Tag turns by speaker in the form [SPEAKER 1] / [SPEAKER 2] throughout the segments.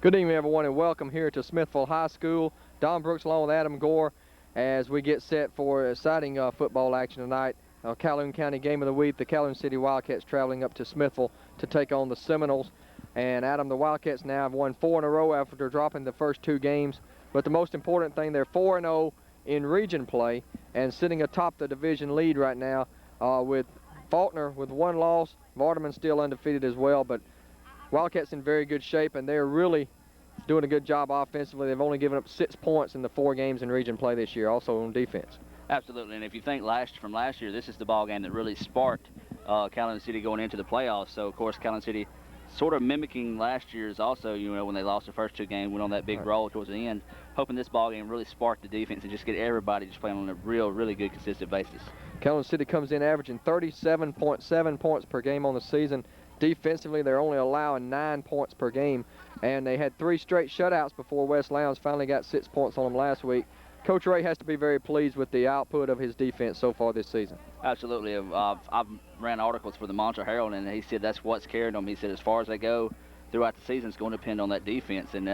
[SPEAKER 1] Good evening, everyone, and welcome here to Smithville High School. Don Brooks along with Adam Gore as we get set for exciting football action tonight. Calhoun County Game of the Week, the Calhoun City Wildcats traveling up to Smithville to take on the Seminoles. And Adam, the Wildcats now have won 4 in a row after dropping the first 2 games. But the most important thing, they're 4-0 in region play and sitting atop the division lead right now with Faulkner with 1 loss. Vardaman still undefeated as well, but Wildcats in very good shape, and they're really doing a good job offensively. They've only given up 6 points in the 4 games in region play this year, also on defense.
[SPEAKER 2] Absolutely, and if you think from last year, this is the ball game that really sparked Calhoun City going into the playoffs. So, of course, Calhoun City sort of mimicking last year's also, when they lost the first 2 games, went on that big roll towards the end, hoping this ball game really sparked the defense and just get everybody just playing on a really good, consistent basis.
[SPEAKER 1] Calhoun City comes in averaging 37.7 points per game on the season. Defensively, they're only allowing 9 points per game, and they had 3 straight shutouts before West Lowndes finally got 6 points on them last week. Coach Ray has to be very pleased with the output of his defense so far this season.
[SPEAKER 2] Absolutely. I've ran articles for the Monster Herald, and he said that's what's carrying them. He said as far as they go throughout the season, it's going to depend on that defense. And,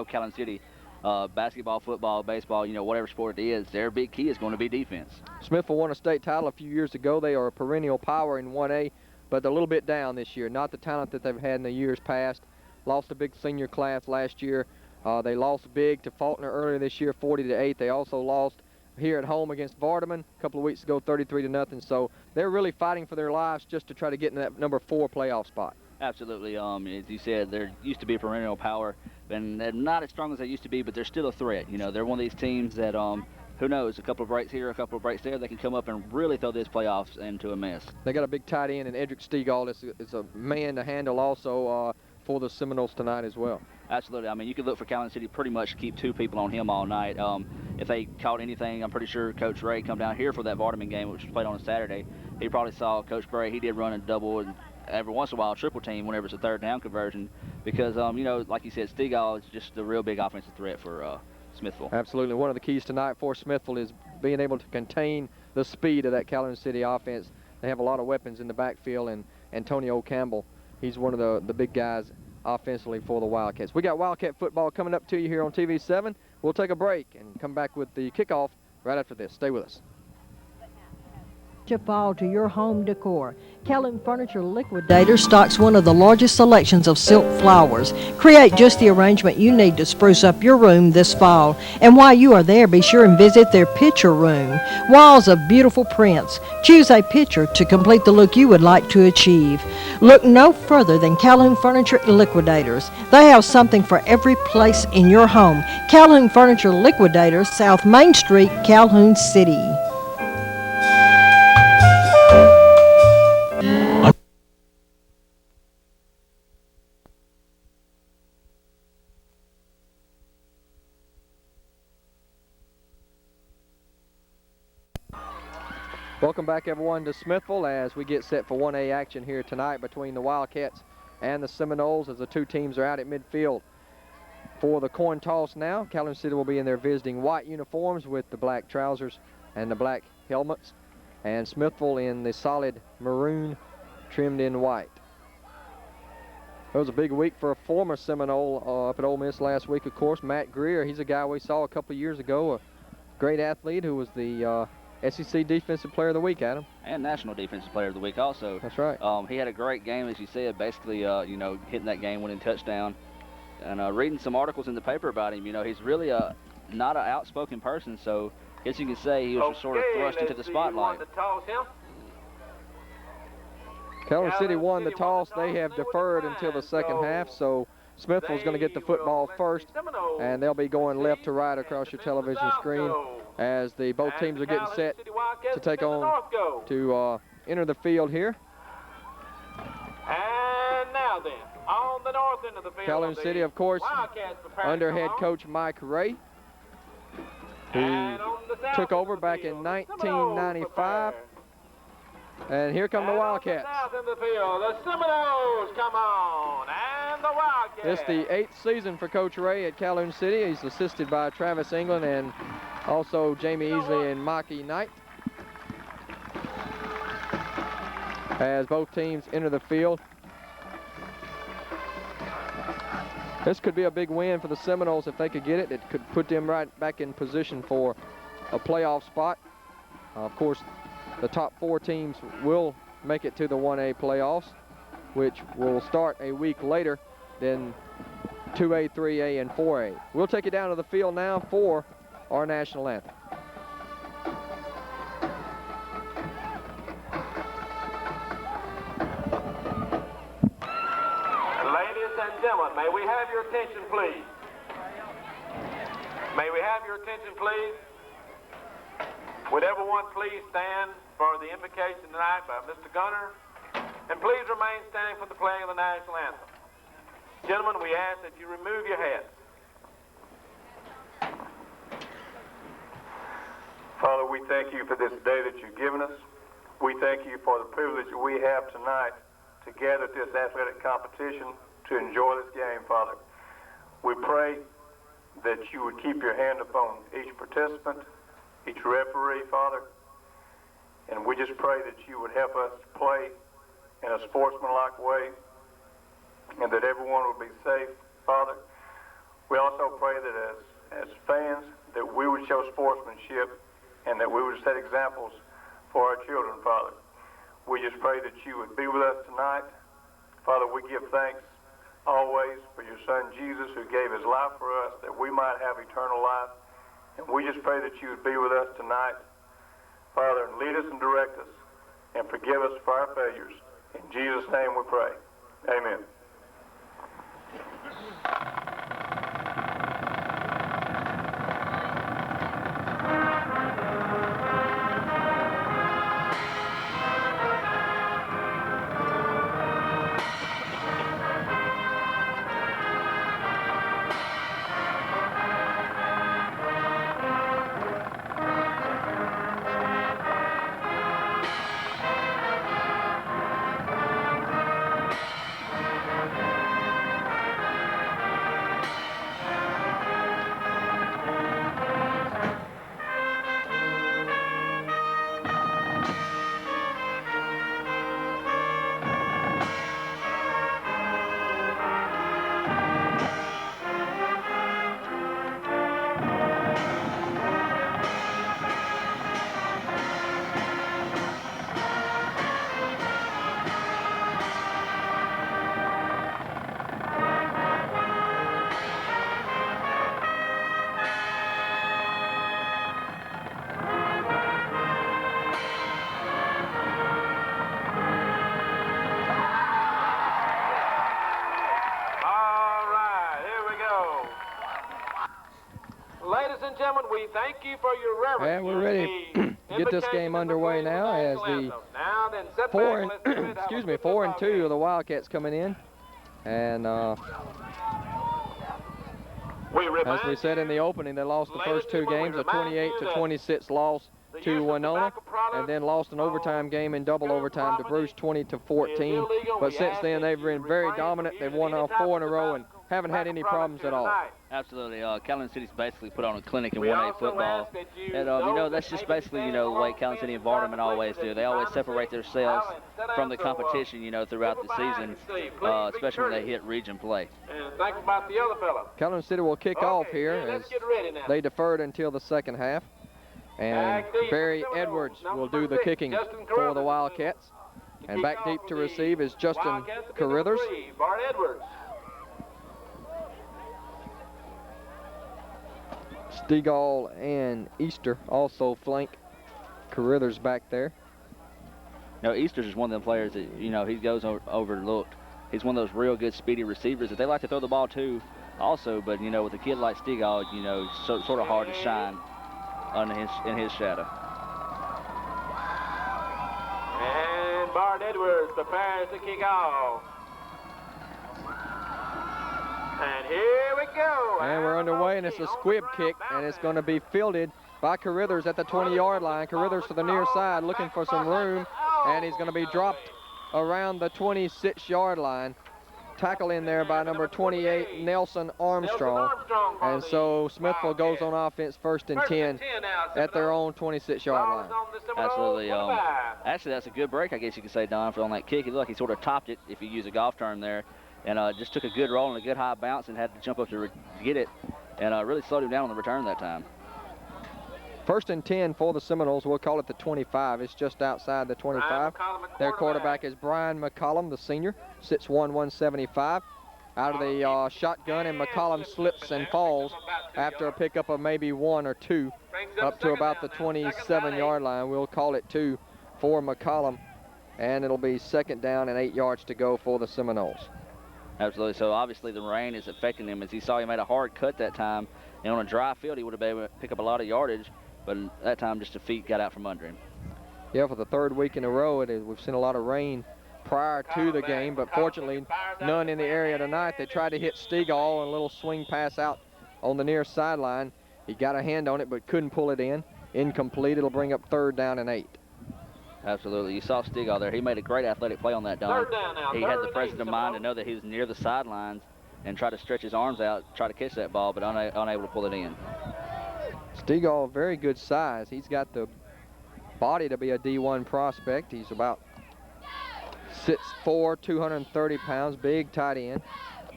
[SPEAKER 2] Calhoun City, basketball, football, baseball, whatever sport it is, their big key is going to be defense.
[SPEAKER 1] Smithville won a state title a few years ago. They are a perennial power in 1A, but they're a little bit down this year. Not the talent that they've had in the years past. Lost a big senior class last year. They lost big to Faulkner earlier this year, 40-8. They also lost here at home against Vardaman a couple of weeks ago, 33-0. So they're really fighting for their lives just to try to get in that number 4 playoff spot.
[SPEAKER 2] Absolutely. As you said, they used to be a perennial power, and they're not as strong as they used to be, but they're still a threat. They're one of these teams that, who knows, a couple of breaks here, a couple of breaks there, they can come up and really throw this playoffs into a mess.
[SPEAKER 1] They got a big tight end, and Edric Stegall is a man to handle also for the Seminoles tonight as well.
[SPEAKER 2] Absolutely. You could look for Calhoun City pretty much to keep 2 people on him all night. If they caught anything, I'm pretty sure Coach Ray come down here for that Vardaman game, which was played on a Saturday. He probably saw Coach Bray. He did run a double and every once in a while a triple team whenever it's a 3rd down conversion because, like you said, Stegall is just a real big offensive threat for Smithville.
[SPEAKER 1] Absolutely. One of the keys tonight for Smithville is being able to contain the speed of that Calhoun City offense. They have a lot of weapons in the backfield, and Antonio Campbell, he's one of the big guys offensively for the Wildcats. We got Wildcat football coming up to you here on TV7. We'll take a break and come back with the kickoff right after this. Stay with us.
[SPEAKER 3] To fall to your home decor. Calhoun Furniture Liquidator stocks one of the largest selections of silk flowers. Create just the arrangement you need to spruce up your room this fall. And while you are there, be sure and visit their picture room. Walls of beautiful prints. Choose a picture to complete the look you would like to achieve. Look no further than Calhoun Furniture Liquidators. They have something for every place in your home. Calhoun Furniture Liquidators, South Main Street, Calhoun City.
[SPEAKER 1] Welcome back, everyone, to Smithville as we get set for 1A action here tonight between the Wildcats and the Seminoles as the 2 teams are out at midfield. For the coin toss now, Calhoun City will be in their visiting white uniforms with the black trousers and the black helmets, and Smithville in the solid maroon trimmed in white. It was a big week for a former Seminole up at Ole Miss last week, of course, Matt Greer. He's a guy we saw a couple of years ago, a great athlete who was the SEC Defensive Player of the Week, Adam.
[SPEAKER 2] And National Defensive Player of the Week also.
[SPEAKER 1] That's right.
[SPEAKER 2] He had a great game, as you said, basically, hitting that game-winning touchdown. And reading some articles in the paper about him, he's really not an outspoken person, so I guess you can say he was just sort of thrust into the spotlight.
[SPEAKER 1] Calhoun City won the toss. They have deferred until the second half, so Smithville's going to get the football first, and they'll be going left to right across your television screen as both teams are getting set to take on to enter the field here.
[SPEAKER 4] And now then, on the north end of the field,
[SPEAKER 1] Calhoun City, of course, under head coach Mike Ray, who took over back in 1995. And here come the Wildcats.
[SPEAKER 4] South in the field, the Seminoles come on, and the Wildcats.
[SPEAKER 1] This is the 8th season for Coach Ray at Calhoun City. He's assisted by Travis England and also Jamie Easley and Mikie Knight. As both teams enter the field. This could be a big win for the Seminoles if they could get it. It could put them right back in position for a playoff spot. Of course, the top 4 teams will make it to the 1A playoffs, which will start a week later than 2A, 3A, and 4A. We'll take you down to the field now for our national anthem.
[SPEAKER 4] Ladies and gentlemen, may we have your attention, please? May we have your attention, please? Would everyone please stand for the invocation tonight by Mr. Gunner? And please remain standing for the playing of the national anthem. Gentlemen, we ask that you remove your hats.
[SPEAKER 5] Father, we thank you for this day that you've given us. We thank you for the privilege that we have tonight to gather at this athletic competition to enjoy this game, Father. We pray that you would keep your hand upon each participant, each referee, Father, and we just pray that you would help us play in a sportsmanlike way and that everyone will be safe, Father. We also pray that as fans that we would show sportsmanship and that we would set examples for our children, Father. We just pray that you would be with us tonight. Father, we give thanks always for your son Jesus, who gave his life for us that we might have eternal life. And we just pray that you would be with us tonight, Father, and lead us and direct us and forgive us for our failures. In Jesus' name we pray. Amen.
[SPEAKER 4] Gentlemen, we thank you for your reverence.
[SPEAKER 1] And we're ready to get this game underway now as the 4 and 2 of the Wildcats coming in. And as we said in the opening, they lost the first 2 games, a 28-26 loss to Winona, and then lost an overtime game in double overtime to Bruce, 20-14. But since then, they've been very dominant. They've won 4 in a row and haven't had any problems at all.
[SPEAKER 2] Absolutely. Calhoun City's basically put on a clinic in 1A football. And, that's just basically, the way Calhoun City and Vardaman always do. They always separate themselves from the competition, throughout the season, especially when they hit region play.
[SPEAKER 4] And think about the other fellow.
[SPEAKER 1] Calhoun City will kick off here as they deferred until the second half. And Barry Edwards will do the kicking for the Wildcats. And back deep to receive is Justin Carruthers.
[SPEAKER 4] Bart Edwards.
[SPEAKER 1] Stegall and Easter also flank Carruthers back there.
[SPEAKER 2] Easter's is one of them players that, he goes overlooked. He's one of those real good speedy receivers that they like to throw the ball to also, but, with a kid like Stegall, sort of hard to shine in his shadow.
[SPEAKER 4] And Bart Edwards prepares to kick off. And here we go.
[SPEAKER 1] And we're underway, and it's a squib kick, and it's going to be fielded by Carruthers at the 20-yard line. Carruthers to the near side looking for some room, and he's going to be dropped around the 26-yard line. Tackle in there by number 28, Nelson Armstrong. And so Smithville goes on offense 1st and 10 at their own 26-yard line.
[SPEAKER 2] Absolutely. Actually, that's a good break, I guess you could say, Don, on that kick. Look, he sort of topped it, if you use a golf term there. and just took a good roll and a good high bounce and had to jump up to get it, and really slowed him down on the return that time.
[SPEAKER 1] 1st and 10 for the Seminoles. We'll call it the 25. It's just outside the 25. Their quarterback is Brian McCollum, the senior, 6'1", 175. Out of the shotgun, and McCollum slips and falls after a pickup of maybe 1 or 2 up to about the 27-yard line. We'll call it 2 for McCollum, and it'll be 2nd down and 8 yards to go for the Seminoles.
[SPEAKER 2] Absolutely. So obviously the rain is affecting him, as he saw he made a hard cut that time, and on a dry field he would have been able to pick up a lot of yardage, but that time just the feet got out from under him.
[SPEAKER 1] Yeah, for the 3rd week in a row, we've seen a lot of rain prior to the game, but fortunately none in the area tonight. They tried to hit Stegall, and a little swing pass out on the near sideline. He got a hand on it but couldn't pull it in. Incomplete. It'll bring up 3rd down and 8.
[SPEAKER 2] Absolutely. You saw Stegall there. He made a great athletic play on that dime. He had the presence of mind to know that he was near the sidelines and try to stretch his arms out, try to catch that ball, but unable to pull it in.
[SPEAKER 1] Stegall, very good size. He's got the body to be a D1 prospect. He's about 6'4", 230 pounds, big tight end.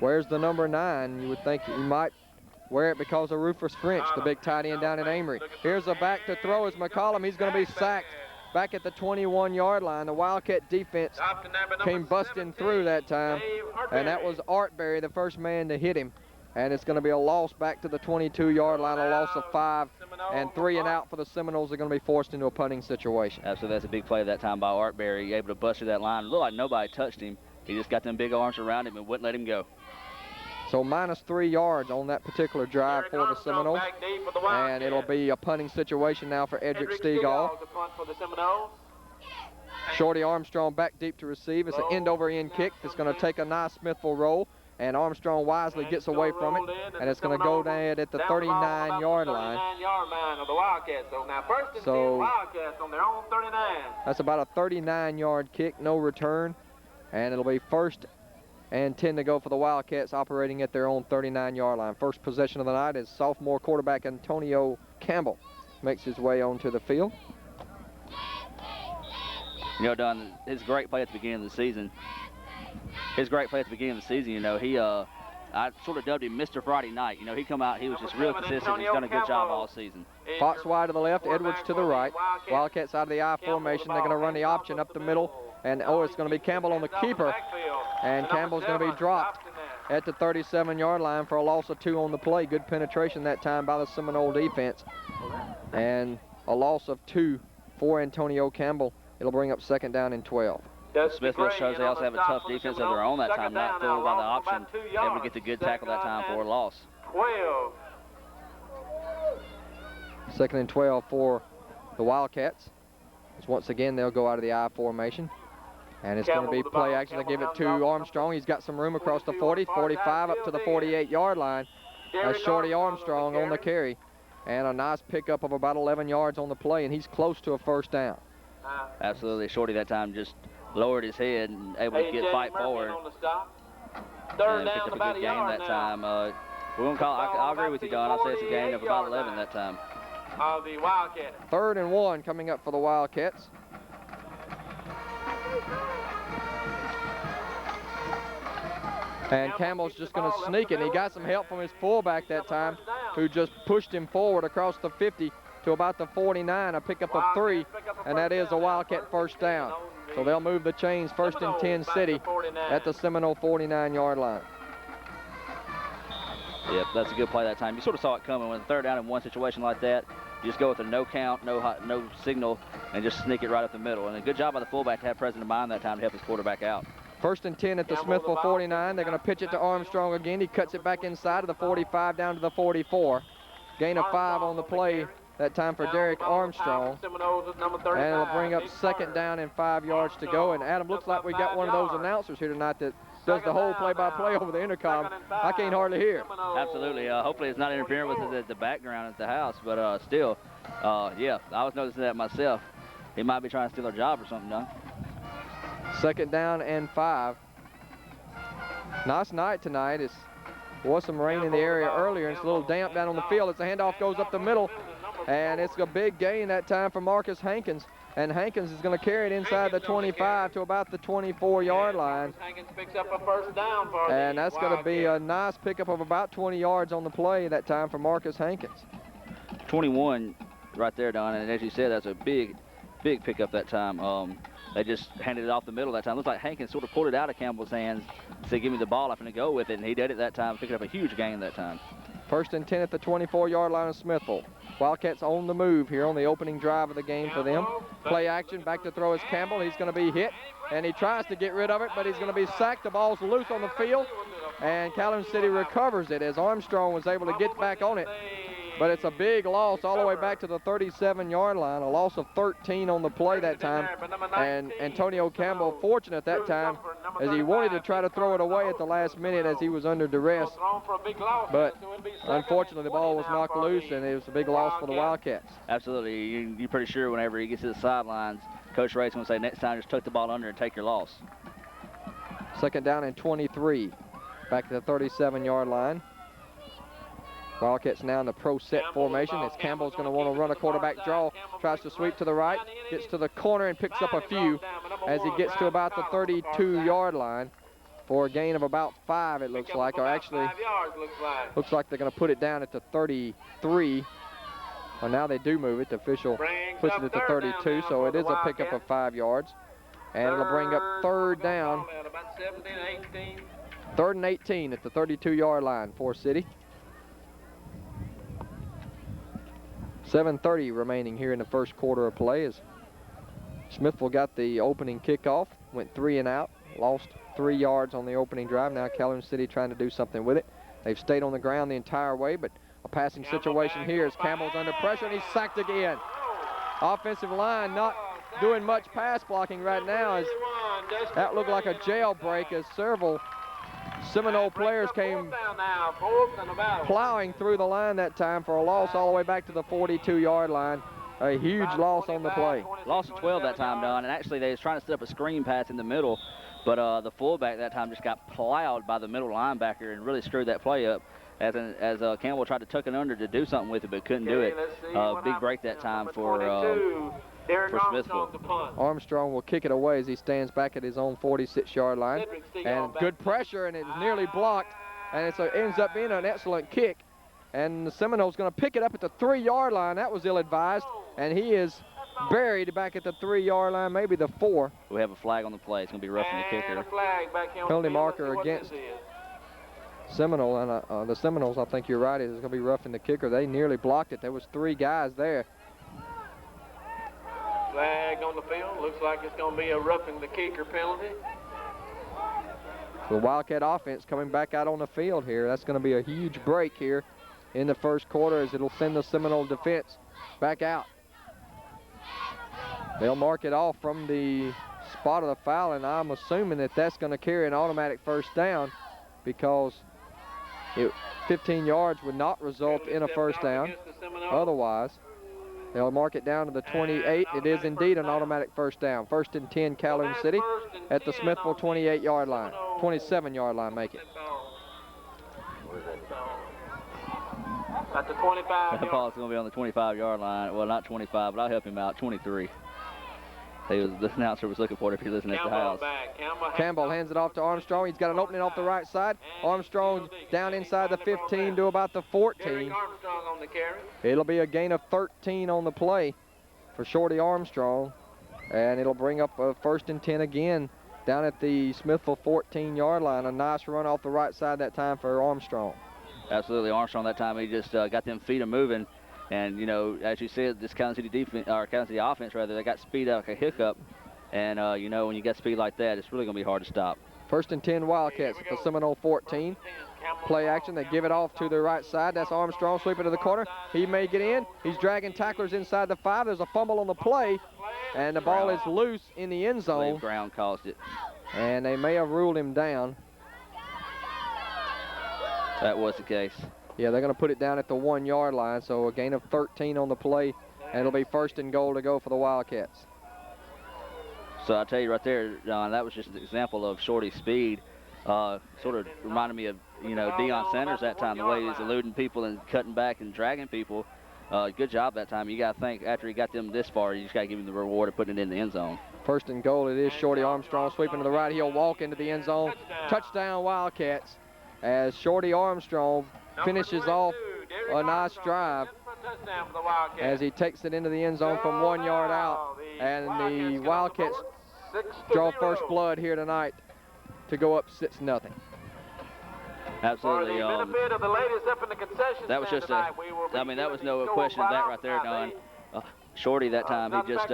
[SPEAKER 1] Wears the number 9. You would think he might wear it because of Rufus French, the big tight end down in Amory. Here's a back to throw as McCollum. He's going to be sacked back at the 21-yard line. The Wildcat defense came busting through that time, and that was Artberry, the first man to hit him. And it's going to be a loss back to the 22-yard line, a loss of 5, and 3 and out for the Seminoles. Are going to be forced into a punting situation.
[SPEAKER 2] Absolutely, that's a big play that time by Artberry, able to bust through that line. It looked like nobody touched him. He just got them big arms around him and wouldn't let him go.
[SPEAKER 1] So minus 3 yards on that particular drive for the Seminoles, and it'll be a punting situation now for Edric Stegall. Shorty Armstrong back deep to receive. It's an end-over-end kick that's going to take a nice Smithville roll. And Armstrong wisely gets away from it, and it's going to go down at the 39-yard line. So that's about a 39-yard kick, no return, and it'll be 1st and 10 to go for the Wildcats, operating at their own 39-yard line. First possession of the night is sophomore quarterback Antonio Campbell makes his way onto the field.
[SPEAKER 2] You know, Don, his great play at the beginning of the season. You know, I sort of dubbed him Mr. Friday Night. You know, he come out, he was just real consistent. He's done a good job all season.
[SPEAKER 1] Fox wide to the left, Edwards to the right. Wildcats out of the I formation. They're going to run the option up the middle. And, it's going to be Campbell on the keeper. And Campbell's going to be dropped at the 37-yard line for a loss of 2 on the play. Good penetration that time by the Seminole defense. And a loss of 2 for Antonio Campbell. It'll bring up 2nd down and 12.
[SPEAKER 2] Smithville shows they also have a tough defense of their own that time, not fooled by the option, able to get the good tackle that time for a loss.
[SPEAKER 1] 2nd and 12 for the Wildcats. Once again, they'll go out of the I formation. And it's going to be play action. They give it to Armstrong. He's got some room across the 40, 45, up to the 48-yard line. That's Shorty Armstrong on the carry. And a nice pickup of about 11 yards on the play, and he's close to a 1st down.
[SPEAKER 2] Absolutely. Shorty that time just lowered his head and able to fight forward. And picked up a good game that time. We're going to call, I'll agree with you, Don. I'll say it's a gain of about 11 that time.
[SPEAKER 1] 3rd and 1 coming up for the Wildcats. And Campbell's just going to sneak it. He got some help from his fullback that time, who just pushed him forward across the 50 to about the 49, a pickup of 3, and that is a Wildcat 1st down. So they'll move the chains 1st and 10 City at the Seminole 49-yard line.
[SPEAKER 2] Yep, that's a good play that time. You sort of saw it coming. When 3rd down in one situation like that, you just go with a no count, no signal, and just sneak it right up the middle. And a good job by the fullback to have presence of mind that time to help his quarterback out.
[SPEAKER 1] 1st and 10 at the Smithville 49. They're going to pitch it to Armstrong again. He cuts it back inside of the 45 down to the 44. Gain of 5 on the play that time for Derek Armstrong. And it'll bring up 2nd down and 5 yards to go. And Adam, looks like we got one of those announcers here tonight that does the whole play-by-play over the intercom. I can't hardly hear.
[SPEAKER 2] Absolutely. Hopefully it's not interfering with the background at the house, but still, yeah, I was noticing that myself. He might be trying to steal our job or something, Don.
[SPEAKER 1] 2nd down and 5. Nice night tonight. There was some rain in the area earlier. It's a little damp down on the field as the handoff goes up the middle. And it's a big gain that time for Marcus Hankins. and Hankins is going to carry it inside the 25 to about the 24-yard line.
[SPEAKER 4] Hankins picks up a first down for
[SPEAKER 1] And
[SPEAKER 4] the
[SPEAKER 1] that's going to be a
[SPEAKER 4] Wildcats.
[SPEAKER 1] nice pickup of about 20 yards on the play that time for Marcus Hankins.
[SPEAKER 2] 21 right there, Don, and as you said, that's a big pickup that time. They just handed it off the middle that time. Looks like Hankins sort of pulled it out of Campbell's hands, said, give me the ball, I'm going to go with it, and he did it that time, picking up a huge gain that time.
[SPEAKER 1] First and 10 at the 24-yard line of Smithville. Wildcats on the move here on the opening drive of the game for them. Play action, back to throw is Campbell. He's going to be hit, and he tries to get rid of it, but he's going to be sacked. The ball's loose on the field, and Calhoun City recovers it as Armstrong was able to get back on it. But it's a big loss all the way back to the 37-yard line, a loss of 13 on the play that time. And Antonio Campbell fortunate that time as he wanted to try to throw it away at the last minute as he was under duress. But unfortunately, the ball was knocked loose, and it was a big loss for the Wildcats.
[SPEAKER 2] Absolutely. You're pretty sure whenever he gets to the sidelines, Coach Ray's going to say, next time just tuck the ball under and take your loss.
[SPEAKER 1] Second down and 23. Back at the 37-yard line. Wildcats now in the pro set formation as Campbell's going to want to run a quarterback draw. Tries to sweep to the right, gets to the corner and picks up a few as he gets to about the 32-yard line for a gain of about 5, it looks like. Or actually, looks like they're going to put it down at the 33. Well, now they do move it. The official puts it at the 32, so it is a pickup of 5 yards. And it'll bring up third down. 3rd and 18 at the 32-yard line for City. 7:30 remaining here in the first quarter of play as Smithville got the opening kickoff, went 3 and out, lost 3 yards on the opening drive. Now Calhoun City trying to do something with it. They've stayed on the ground the entire way, but a passing situation here as Campbell's under pressure and he's sacked again. Offensive line not doing much pass blocking right now as that looked like a jailbreak as several Seminole players came plowing through the line that time for a loss all the way back to the 42-yard line. A huge loss on the play.
[SPEAKER 2] Lost of 12 that time, Don, and actually they was trying to set up a screen pass in the middle, but the fullback that time just got plowed by the middle linebacker and really screwed that play up as Campbell tried to tuck it under to do something with it but couldn't do it. Big break that time for Smithville.
[SPEAKER 1] Armstrong will kick it away as he stands back at his own 46-yard line. And good pressure, and it's nearly blocked. And it ends up being an excellent kick. And the Seminoles going to pick it up at the 3-yard line. That was ill-advised. And he is buried back at the 3-yard line, maybe the 4.
[SPEAKER 2] We have a flag on the play. It's going to be roughing the kicker.
[SPEAKER 1] Penalty marker against Seminole. And the Seminoles, I think you're right, is going to be roughing the kicker. They nearly blocked it. There was 3 guys there.
[SPEAKER 4] Flag on the field. Looks like it's going to be a roughing the kicker penalty.
[SPEAKER 1] The Wildcat offense coming back out on the field here. That's going to be a huge break here in the first quarter as it'll send the Seminole defense back out. They'll mark it off from the spot of the foul, and I'm assuming that that's going to carry an automatic first down because 15 yards would not result in a first down otherwise. They'll mark it down to the 28. It is indeed an automatic first down. 1st and 10 Calhoun City at the Smithville 28-yard line. 27-yard line, make it.
[SPEAKER 4] At the 25.
[SPEAKER 2] That ball's going to be on the 25-yard line. Well, not 25, but I'll help him out. 23. The announcer was looking for it if you're listening at the house.
[SPEAKER 1] Campbell hands it off to Armstrong. He's got an opening off the right side. Armstrong down inside the 15 to about the 14. It'll be a gain of 13 on the play for Shorty Armstrong. And it'll bring up a 1st and 10 again down at the Smithville 14-yard line. A nice run off the right side that time for Armstrong.
[SPEAKER 2] Absolutely, Armstrong that time, he just got them feet moving. And, you know, as you said, this Calhoun City defense, or Calhoun City offense, rather, they got speed like a hiccup. And, you know, when you got speed like that, it's really going to be hard to stop.
[SPEAKER 1] 1st and 10 Wildcats at the Seminole 14. Play action, they give it off to the right side. That's Armstrong sweeping to the corner. He may get in. He's dragging tacklers inside the 5. There's a fumble on the play, and the ball is loose in the end zone.
[SPEAKER 2] Ground caused it.
[SPEAKER 1] And they may have ruled him down.
[SPEAKER 2] That was the case.
[SPEAKER 1] Yeah, they're going to put it down at the 1-yard line, so a gain of 13 on the play, and it'll be 1st and goal to go for the Wildcats.
[SPEAKER 2] So I tell you right there, John, that was just an example of Shorty's speed. Sort of reminded me of, you know, Deion Sanders that time, the way he's eluding people and cutting back and dragging people. Good job that time. You got to think, after he got them this far, you just got to give him the reward of putting it in the end zone.
[SPEAKER 1] First and goal, it is Shorty Armstrong sweeping to the right. He'll walk into the end zone. Touchdown Wildcats, as Shorty Armstrong finishes off a nice drive as he takes it into the end zone from 1 yard out. And the Wildcats draw first blood here tonight to go up 6-0.
[SPEAKER 2] Absolutely.
[SPEAKER 4] For the benefit of the ladies up in the concession
[SPEAKER 2] That was
[SPEAKER 4] stand
[SPEAKER 2] just
[SPEAKER 4] tonight, we will be
[SPEAKER 2] that was
[SPEAKER 4] giving
[SPEAKER 2] no
[SPEAKER 4] the
[SPEAKER 2] question of that
[SPEAKER 4] score
[SPEAKER 2] right there,
[SPEAKER 4] five.
[SPEAKER 2] Don. Shorty that time, he just,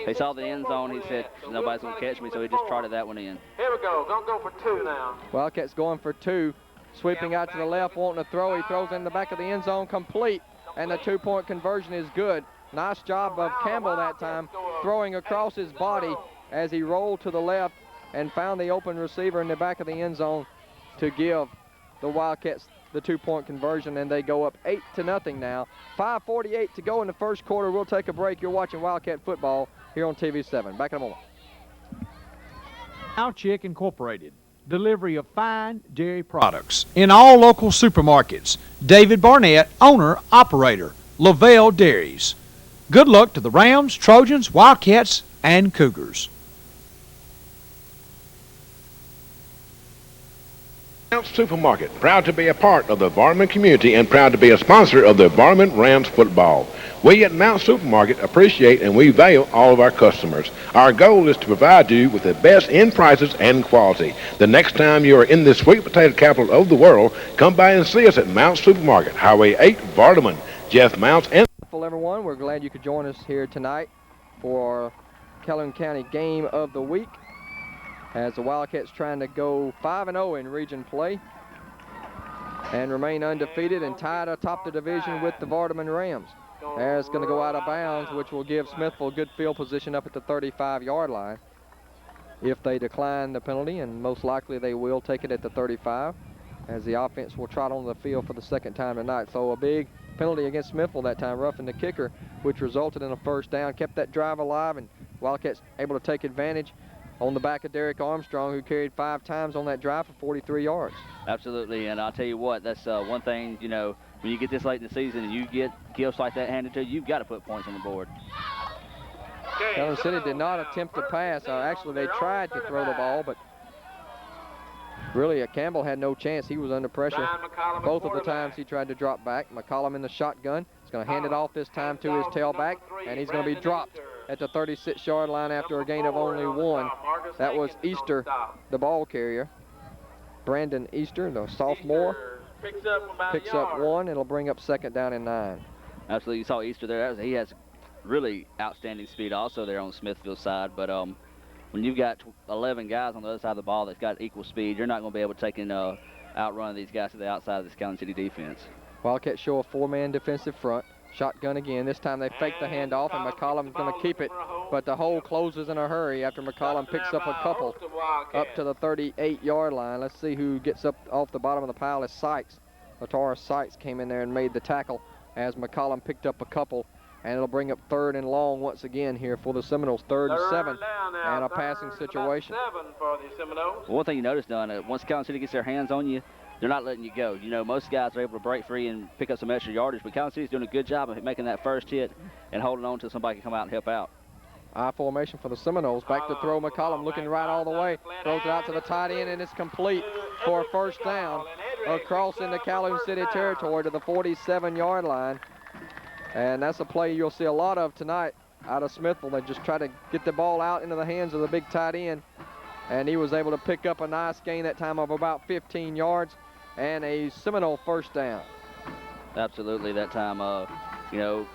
[SPEAKER 2] he saw the end zone, he said, nobody's going to catch me, so he just trotted that one in.
[SPEAKER 4] Here we go. Gonna go for 2 now.
[SPEAKER 1] Wildcats going for 2. Sweeping out to the left, wanting to throw. He throws in the back of the end zone, complete. And the 2-point conversion is good. Nice job of Campbell that time, throwing across his body as he rolled to the left and found the open receiver in the back of the end zone to give the Wildcats the 2-point conversion, and they go up 8-0 now. 5:48 to go in the first quarter. We'll take a break. You're watching Wildcat football here on TV7. Back in a moment.
[SPEAKER 6] Cow Chick Incorporated. Delivery of fine dairy products in all local supermarkets. David Barnett, owner, operator, Lavelle Dairies. Good luck to the Rams, Trojans, Wildcats, and Cougars.
[SPEAKER 7] Supermarket, proud to be a part of the Varmint community and proud to be a sponsor of the Varmint Rams football. We at Mount Supermarket appreciate and we value all of our customers. Our goal is to provide you with the best in prices and quality. The next time you are in the sweet potato capital of the world, come by and see us at Mount Supermarket, Highway 8, Vardaman. Jeff Mounts and...
[SPEAKER 1] Everyone, we're glad you could join us here tonight for Calhoun County Game of the Week, as the Wildcats trying to go 5-0 in region play and remain undefeated and tied atop the division with the Vardaman Rams. As going to go out of bounds, which will give Smithville good field position up at the 35-yard line if they decline the penalty, and most likely they will take it at the 35, as the offense will trot on the field for the second time tonight. So a big penalty against Smithville that time, roughing the kicker, which resulted in a first down, kept that drive alive, and Wildcats able to take advantage on the back of Derek Armstrong, who carried 5 times on that drive for 43 yards.
[SPEAKER 2] Absolutely, and I'll tell you what, that's one thing, you know, when you get this late in the season and you get gifts like that handed to you, you've got to put points on the board.
[SPEAKER 1] Calhoun City did not attempt to pass. Actually, they tried to throw the ball, but really Campbell had no chance. He was under pressure both of the times he tried to drop back. McCollum in the shotgun. He's going to hand it off this time to his tailback, and he's going to be dropped at the 36-yard line after a gain of only 1. That was Easter, the ball carrier. Brandon Easter, the sophomore, picks up 1. It'll bring up second down and 9.
[SPEAKER 2] Absolutely, you saw Easter there. He has really outstanding speed also there on the Smithville side, but when you've got 11 guys on the other side of the ball that's got equal speed, you're not going to be able to take and outrun these guys to the outside of this Calhoun City defense.
[SPEAKER 1] Wildcats show a 4-man defensive front. Shotgun again. This time they fake the handoff, and McCollum's going to keep it, but the hole closes in a hurry after McCollum picks up a couple up to the 38-yard line. Let's see who gets up off the bottom of the pile. Is Sykes. Latara Sykes came in there and made the tackle as McCollum picked up a couple, and it'll bring up 3rd and long once again here for the Seminoles. 3rd and 7 and a passing situation.
[SPEAKER 4] For the Seminoles.
[SPEAKER 2] Well, one thing you notice, Don, once Calhoun City gets their hands on you, they're not letting you go. You know, most guys are able to break free and pick up some extra yardage, but Calhoun City's doing a good job of making that first hit and holding on until somebody can come out and help out.
[SPEAKER 1] I formation for the Seminoles. Back to throw. McCollum looking right all the way. Throws it out to the tight end, and it's complete for a first down across into Calhoun City territory to the 47-yard line. And that's a play you'll see a lot of tonight out of Smithville. They just try to get the ball out into the hands of the big tight end, and he was able to pick up a nice gain that time of about 15 yards and a Seminole first down.
[SPEAKER 2] Absolutely, that time, you know,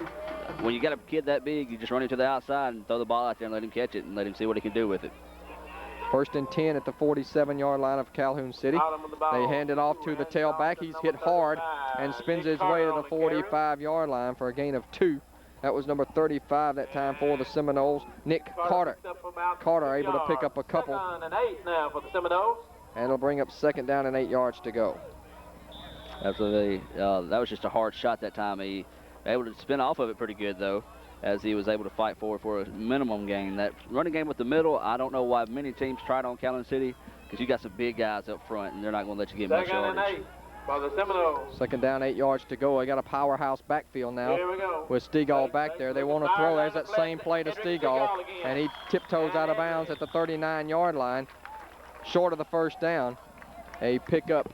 [SPEAKER 2] when you got a kid that big, you just run him to the outside and throw the ball out there and let him catch it and let him see what he can do with it.
[SPEAKER 1] 1st and 10 at the 47-yard line of Calhoun City. They hand it off to the tailback. He's hit hard and spins his way to the 45-yard line for a gain of 2. That was number 35 that time for the Seminoles, Nick Carter. Carter able to pick up a couple.
[SPEAKER 4] And 8 now for the Seminoles.
[SPEAKER 1] And it'll bring up second down and 8 yards to go.
[SPEAKER 2] Absolutely. That was just a hard shot that time. He was able to spin off of it pretty good, though, as he was able to fight for a minimum gain. That running game with the middle, I don't know why many teams tried on Calhoun City, because you got some big guys up front, and they're not going to let you get much yardage.
[SPEAKER 4] for the Seminoles.
[SPEAKER 1] Second down, 8 yards to go. They got a powerhouse backfield now
[SPEAKER 4] Here we go.
[SPEAKER 1] with Stegall back there. They want to throw. There's that same play to Stegall, and he tiptoes out of bounds at the 39-yard line, short of the first down. A pickup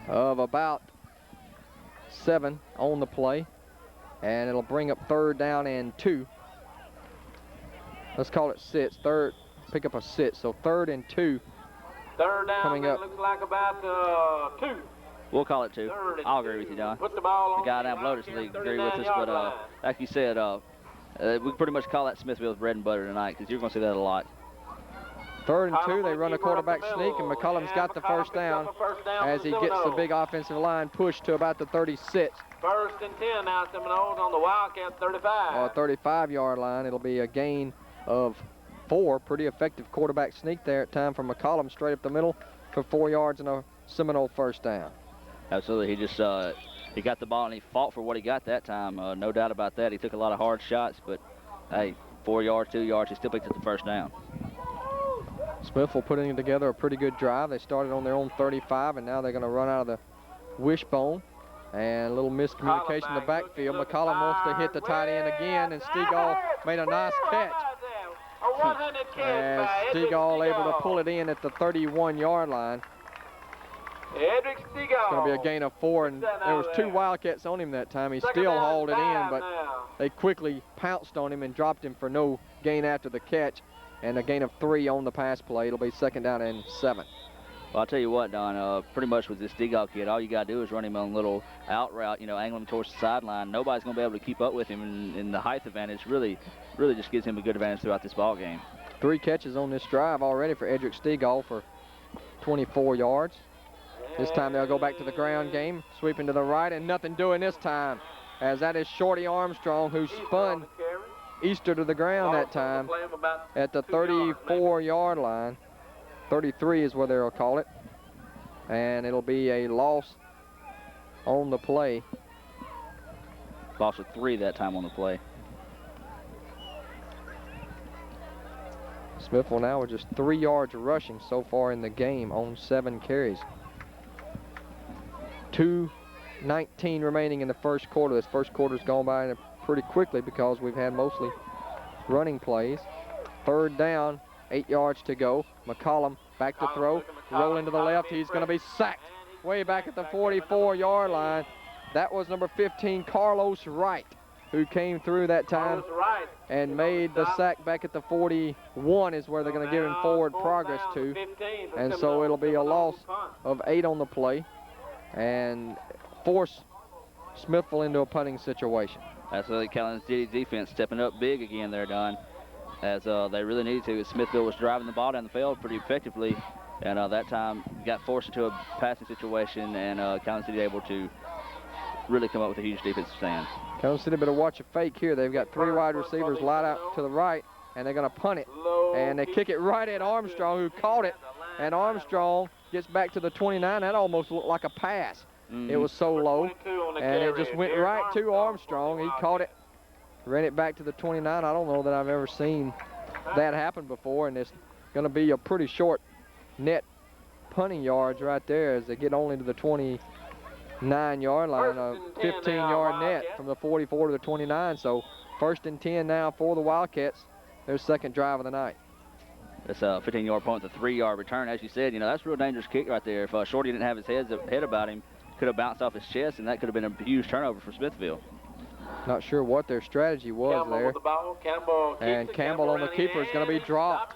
[SPEAKER 1] of about 7 on the play, and it'll bring up 3rd down and 2. Let's call it 6. Pick up a 6. So 3rd and 2.
[SPEAKER 4] 3rd down
[SPEAKER 1] coming up.
[SPEAKER 4] Looks like about 2.
[SPEAKER 2] We'll call it 2. I'll agree with you, Don.
[SPEAKER 4] Put the ball on
[SPEAKER 2] The guy down below us will agree with us, but like you said, we pretty much call that Smithville's bread and butter tonight because you're going to see that a lot.
[SPEAKER 1] 3rd and 2, they run a quarterback sneak, and McCollum's got the first down as he gets the big offensive line pushed to about the 36.
[SPEAKER 4] 1st and 10 now, Seminoles on the Wildcat 35.
[SPEAKER 1] Or 35-yard line. It'll be a gain of 4. Pretty effective quarterback sneak there at time from McCollum straight up the middle for 4 yards and a Seminole first down.
[SPEAKER 2] Absolutely. He just he got the ball and he fought for what he got that time. No doubt about that. He took a lot of hard shots, but hey, 4 yards, 2 yards, he still picked up the first down.
[SPEAKER 1] Smithville putting together a pretty good drive. They started on their own 35, and now they're going to run out of the wishbone. And a little miscommunication in the backfield. McCollum wants to hit the tight end again, and Stegall made a nice catch. And Stegall able to pull it in at the 31-yard line.
[SPEAKER 4] Edric Stegall.
[SPEAKER 1] It's going to be a gain of 4, and there was 2 Wildcats on him that time. He still hauled it in, but they quickly pounced on him and dropped him for no gain after the catch, and a gain of 3 on the pass play. It'll be 2nd down and 7.
[SPEAKER 2] Well, I'll tell you what, Don, pretty much with this Stegall kid, all you got to do is run him on a little out route, angling towards the sideline. Nobody's going to be able to keep up with him, and the height advantage really just gives him a good advantage throughout this ball game.
[SPEAKER 1] 3 catches on this drive already for Edric Stegall for 24 yards. This time they'll go back to the ground game, sweeping to the right, and nothing doing this time, as that is Shorty Armstrong, who spun Easter to the ground that time at the 34-yard line. 33 is where they'll call it, and it'll be a loss on the play.
[SPEAKER 2] Loss of 3 that time on the play.
[SPEAKER 1] Smithville now with just 3 yards rushing so far in the game on 7 carries. 2:19 remaining in the first quarter. This first quarter's gone by pretty quickly because we've had mostly running plays. 3rd down, 8 yards to go. McCollum back to throw, rolling to the left. He's going to be sacked way back at the 44-yard line. That was number 15, Carlos Wright, who came through that time and made the sack back at the 41 is where they're going to give him forward progress to. And so it'll be a loss of 8 on the play and force Smithville into a punting situation.
[SPEAKER 2] That's the Calhoun City defense stepping up big again there, Don, as they really needed to. Smithville was driving the ball down the field pretty effectively, and that time got forced into a passing situation, and Calhoun City able to really come up with a huge defensive stand.
[SPEAKER 1] Calhoun City better watch a fake here. They've got 3 wide receivers light out to the right, and they're going to punt it. And they kick it right at Armstrong, who caught it, and Armstrong gets back to the 29. That almost looked like a pass. It was so low, and it just went right to Armstrong. He caught it, ran it back to the 29. I don't know that I've ever seen that happen before, and it's going to be a pretty short net punting yards right there as they get only to the 29-yard line, a 15-yard net from the 44 to the 29. So 1st and 10 now for the Wildcats, their second drive of the night.
[SPEAKER 2] It's a 15-yard punt, a 3-yard return. As you said, that's a real dangerous kick right there. If Shorty didn't have his head about him, could have bounced off his chest, and that could have been a huge turnover for Smithville.
[SPEAKER 1] Not sure what their strategy was there. And Campbell on the keeper is going to be dropped.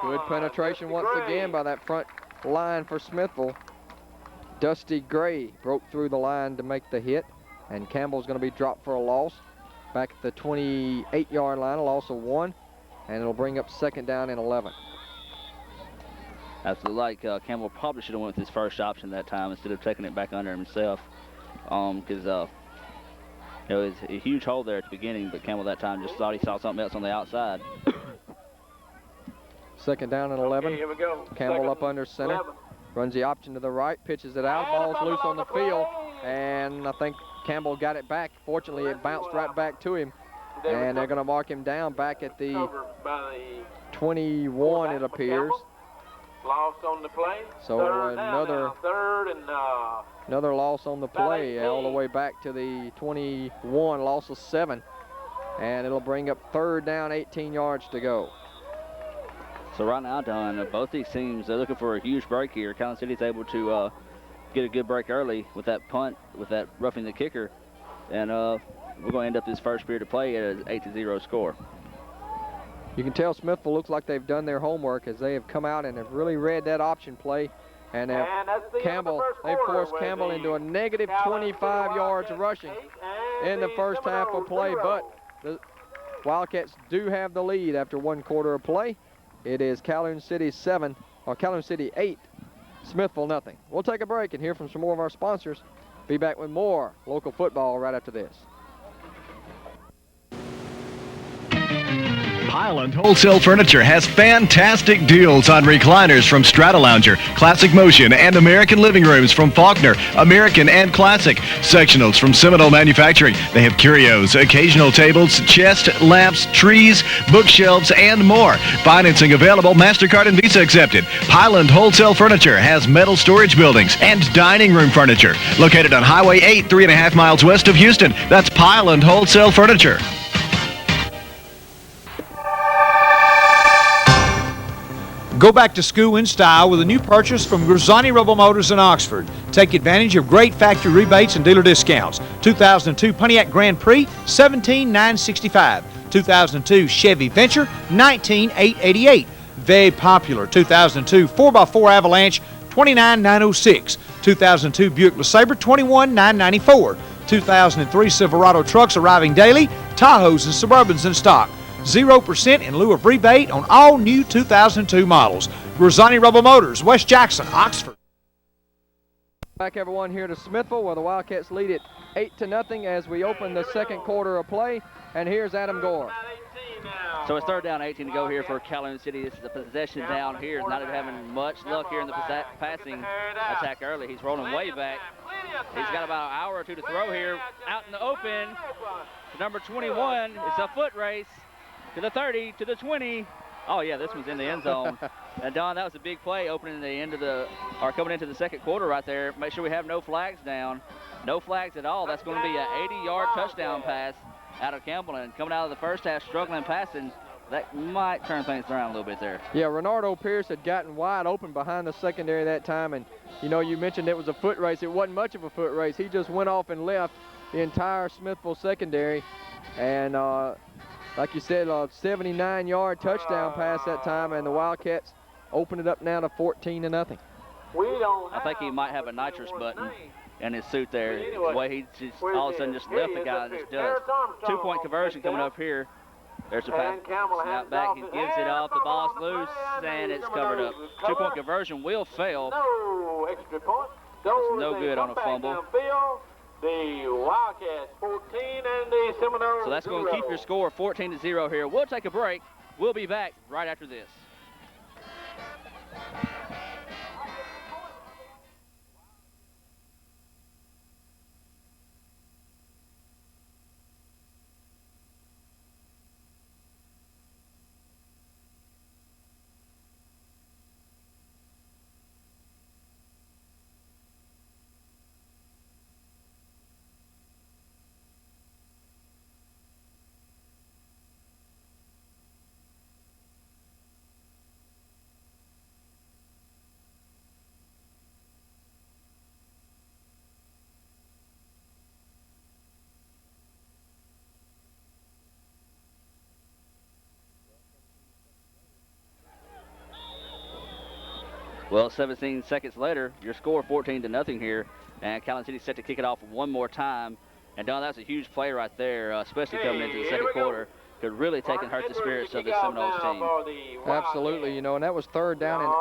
[SPEAKER 1] Good penetration once again by that front line for Smithville. Dusty Gray broke through the line to make the hit, and Campbell's going to be dropped for a loss. Back at the 28-yard line, a loss of 1, and it'll bring up 2nd down and 11.
[SPEAKER 2] Absolutely, like Campbell probably should have went with his first option that time instead of taking it back under himself, because it was a huge hole there at the beginning, but Campbell that time just thought he saw something else on the outside.
[SPEAKER 1] 2nd down and 11.
[SPEAKER 4] Okay, here we go.
[SPEAKER 1] Campbell up under center.
[SPEAKER 4] 11.
[SPEAKER 1] Runs the option to the right, pitches it out, ball's loose on the field, and I think Campbell got it back. Fortunately, it bounced right back to him, and they're going to mark him down back at the 21, it appears.
[SPEAKER 4] Loss on the play.
[SPEAKER 1] So another loss on the play, all the way back to the 21, loss of 7. And it'll bring up 3rd down, 18 yards to go.
[SPEAKER 2] So right now, Don, both these teams, they're looking for a huge break here. Calhoun City's able to get a good break early with that punt, with that roughing the kicker. And we're going to end up this first period of play at an 8-0 score.
[SPEAKER 1] You can tell Smithville looks like they've done their homework as they have come out and have really read that option play. And they forced Campbell into a negative 25 yards rushing in the first half of play. But the Wildcats do have the lead after 1 quarter of play. It is Calhoun City 7, or Calhoun City 8, Smithville nothing. We'll take a break and hear from some more of our sponsors. Be back with more local football right after this.
[SPEAKER 8] Highland Wholesale Furniture has fantastic deals on recliners from Stratalounger, Classic Motion, and American Living Rooms from Faulkner, American and Classic. Sectionals from Seminole Manufacturing. They have curios, occasional tables, chest, lamps, trees, bookshelves, and more. Financing available, MasterCard and Visa accepted. Highland Wholesale Furniture has metal storage buildings and dining room furniture. Located on Highway 8, 3.5 miles west of Houston. That's Highland Wholesale Furniture.
[SPEAKER 6] Go back to school in style with a new purchase from Grisani Rebel Motors in Oxford. Take advantage of great factory rebates and dealer discounts. 2002 Pontiac Grand Prix, $17,965. 2002 Chevy Venture, $19,888. Very popular 2002 4x4 Avalanche, $29,906. 2002 Buick LeSabre, $21,994. 2003 Silverado trucks arriving daily. Tahoes and Suburbans in stock. 0% in lieu of rebate on all new 2002 models. Grisani Rebel Motors, West Jackson, Oxford.
[SPEAKER 1] Back everyone here to Smithville where the Wildcats lead it 8-0 as we open the 2nd quarter of play. And here's Adam Gore.
[SPEAKER 2] So it's 3rd down, 18 to go here for Calhoun City. This is a possession down here. He's not having much luck here in the passing attack early. He's rolling way back. He's got about an hour or two to throw here. Out in the open to number 21. It's a foot race. To the 30, to the 20. Oh, yeah, this one's in the end zone. And, Don, that was a big play opening the end of coming into the 2nd quarter right there. Make sure we have no flags down. No flags at all. That's going to be an 80-yard touchdown pass out of Campbell. And coming out of the first half struggling passing, that might turn things around a little bit there.
[SPEAKER 1] Yeah, Renardo Pierce had gotten wide open behind the secondary that time. And, you know, you mentioned it was a foot race. It wasn't much of a foot race. He just went off and left the entire Smithville secondary. And, like you said, a 79-yard touchdown pass that time, and the Wildcats open it up now to 14-0.
[SPEAKER 2] I think he might have a nitrous button in his suit there. The way he just all of a sudden just left the guy and just does. 2-point conversion coming up here. There's a pass. Snap back. He gives it off. The ball's loose, and it's covered up. 2-point conversion will fail.
[SPEAKER 4] No extra point.
[SPEAKER 2] It's no good on a fumble.
[SPEAKER 4] The Wildcats 14 and the Seminoles.
[SPEAKER 2] So that's going to keep your score 14-0 here. We'll take a break. We'll be back right after this. Well, 17 seconds later, your score 14-0 here, and Calhoun City set to kick it off one more time. And Don, that's a huge play right there, especially coming into the 2nd quarter. Could really take and hurt the spirits of the Seminoles team.
[SPEAKER 1] Absolutely, you know, and that was 3rd down and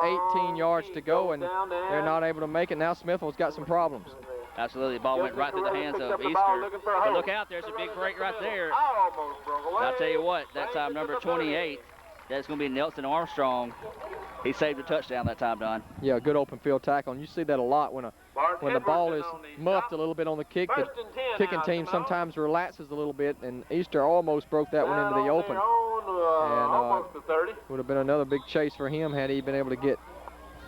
[SPEAKER 1] 18 yards to go, and they're not able to make it. Now Smithville's got some problems.
[SPEAKER 2] Absolutely, the ball went right through the hands of Easter. But look out, there's a big break right there. I'll tell you what, that time number 28, that's going to be Nelson Armstrong. He saved a touchdown that time, Don.
[SPEAKER 1] Yeah, good open field tackle. And you see that a lot when the ball is muffed a little bit on the kick. The kicking team sometimes relaxes a little bit, and Easter almost broke that one into the open. And would have been another big chase for him had he been able to get